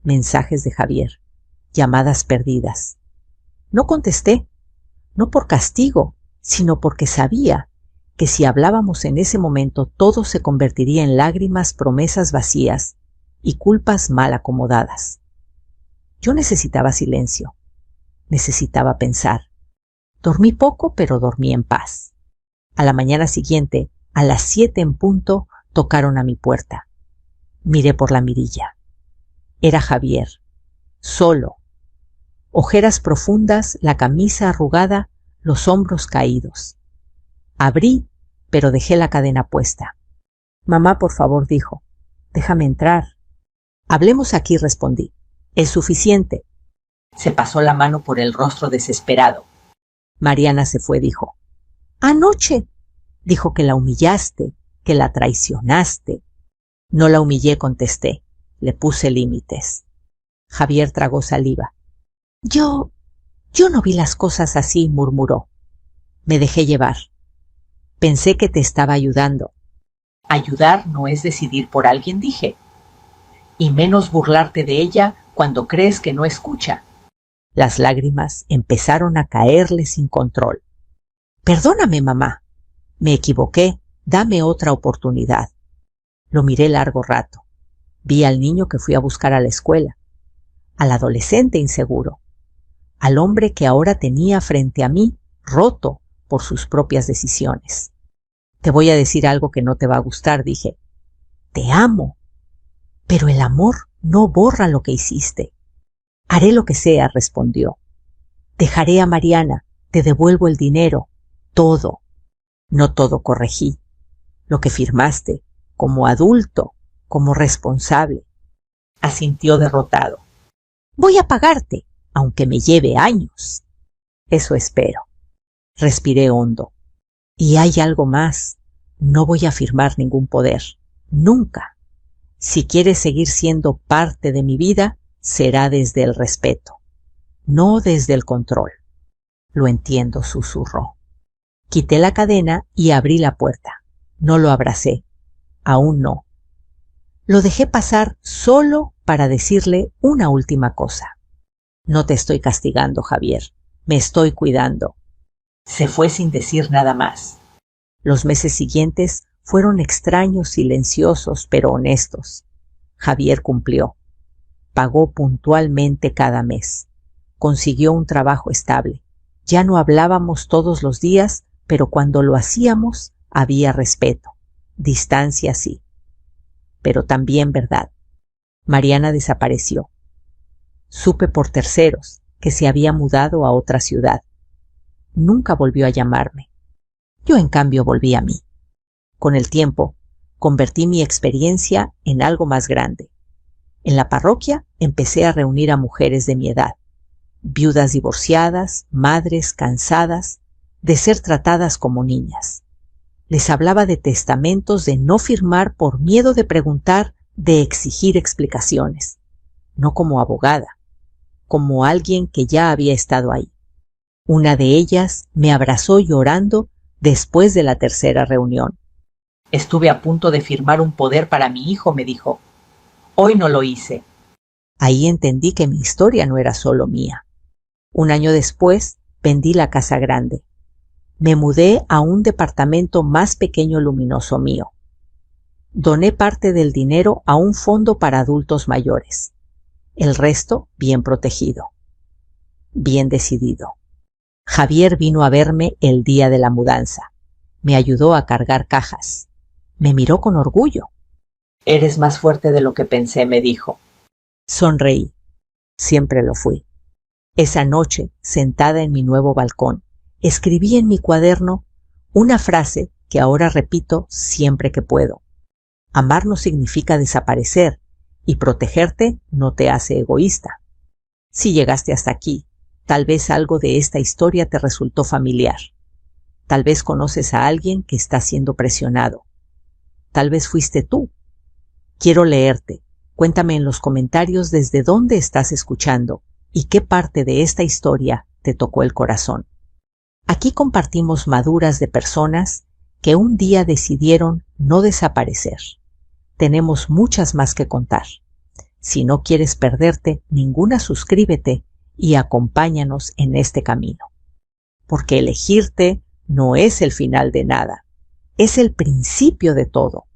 Mensajes de Javier, llamadas perdidas. No contesté, no por castigo, sino porque sabía que si hablábamos en ese momento todo se convertiría en lágrimas, promesas vacías y culpas mal acomodadas. Yo necesitaba silencio, necesitaba pensar. Dormí poco, pero dormí en paz. A la mañana siguiente, a las 7 en punto, tocaron a mi puerta. Miré por la mirilla. Era Javier, solo. Ojeras profundas, la camisa arrugada, los hombros caídos. Abrí, pero dejé la cadena puesta. Mamá, por favor, dijo, déjame entrar. Hablemos aquí, respondí. Es suficiente. Se pasó la mano por el rostro desesperado. Mariana se fue, dijo. Anoche. Dijo que la humillaste, que la traicionaste. No la humillé, contesté. Le puse límites. Javier tragó saliva. Yo no vi las cosas así, murmuró. Me dejé llevar. Pensé que te estaba ayudando. Ayudar no es decidir por alguien, dije. Y menos burlarte de ella cuando crees que no escucha. Las lágrimas empezaron a caerle sin control. Perdóname, mamá. Me equivoqué. Dame otra oportunidad. Lo miré largo rato. Vi al niño que fui a buscar a la escuela, al adolescente inseguro, al hombre que ahora tenía frente a mí, roto por sus propias decisiones. Te voy a decir algo que no te va a gustar, dije. Te amo. Pero el amor no borra lo que hiciste. Haré lo que sea, respondió. Dejaré a Mariana, te devuelvo el dinero, todo. No todo, corregí. Lo que firmaste, como adulto, como responsable. Asintió derrotado. Voy a pagarte, aunque me lleve años. Eso espero. Respiré hondo. Y hay algo más. No voy a firmar ningún poder. Nunca. Si quieres seguir siendo parte de mi vida, será desde el respeto, no desde el control. Lo entiendo, susurró. Quité la cadena y abrí la puerta. No lo abracé. Aún no. Lo dejé pasar solo para decirle una última cosa. No te estoy castigando, Javier. Me estoy cuidando. Se fue sin decir nada más. Los meses siguientes fueron extraños, silenciosos, pero honestos. Javier cumplió. Pagó puntualmente cada mes. Consiguió un trabajo estable. Ya no hablábamos todos los días, pero cuando lo hacíamos había respeto. Distancia sí. Pero también verdad. Mariana desapareció. Supe por terceros que se había mudado a otra ciudad. Nunca volvió a llamarme. Yo, en cambio, volví a mí. Con el tiempo, convertí mi experiencia en algo más grande. En la parroquia empecé a reunir a mujeres de mi edad, viudas divorciadas, madres cansadas de ser tratadas como niñas. Les hablaba de testamentos, de no firmar por miedo de preguntar, de exigir explicaciones. No como abogada, como alguien que ya había estado ahí. Una de ellas me abrazó llorando después de la tercera reunión. Estuve a punto de firmar un poder para mi hijo, me dijo. Hoy no lo hice. Ahí entendí que mi historia no era solo mía. Un año después vendí la casa grande. Me mudé a un departamento más pequeño, luminoso mío. Doné parte del dinero a un fondo para adultos mayores. El resto bien protegido. Bien decidido. Javier vino a verme el día de la mudanza. Me ayudó a cargar cajas. Me miró con orgullo. Eres más fuerte de lo que pensé, me dijo. Sonreí. Siempre lo fui. Esa noche, sentada en mi nuevo balcón, escribí en mi cuaderno una frase que ahora repito siempre que puedo. Amar no significa desaparecer, y protegerte no te hace egoísta. Si llegaste hasta aquí, tal vez algo de esta historia te resultó familiar. Tal vez conoces a alguien que está siendo presionado. Tal vez fuiste tú. Quiero leerte. Cuéntame en los comentarios desde dónde estás escuchando y qué parte de esta historia te tocó el corazón. Aquí compartimos maduras de personas que un día decidieron no desaparecer. Tenemos muchas más que contar. Si no quieres perderte ninguna, suscríbete y acompáñanos en este camino. Porque elegirte no es el final de nada, es el principio de todo.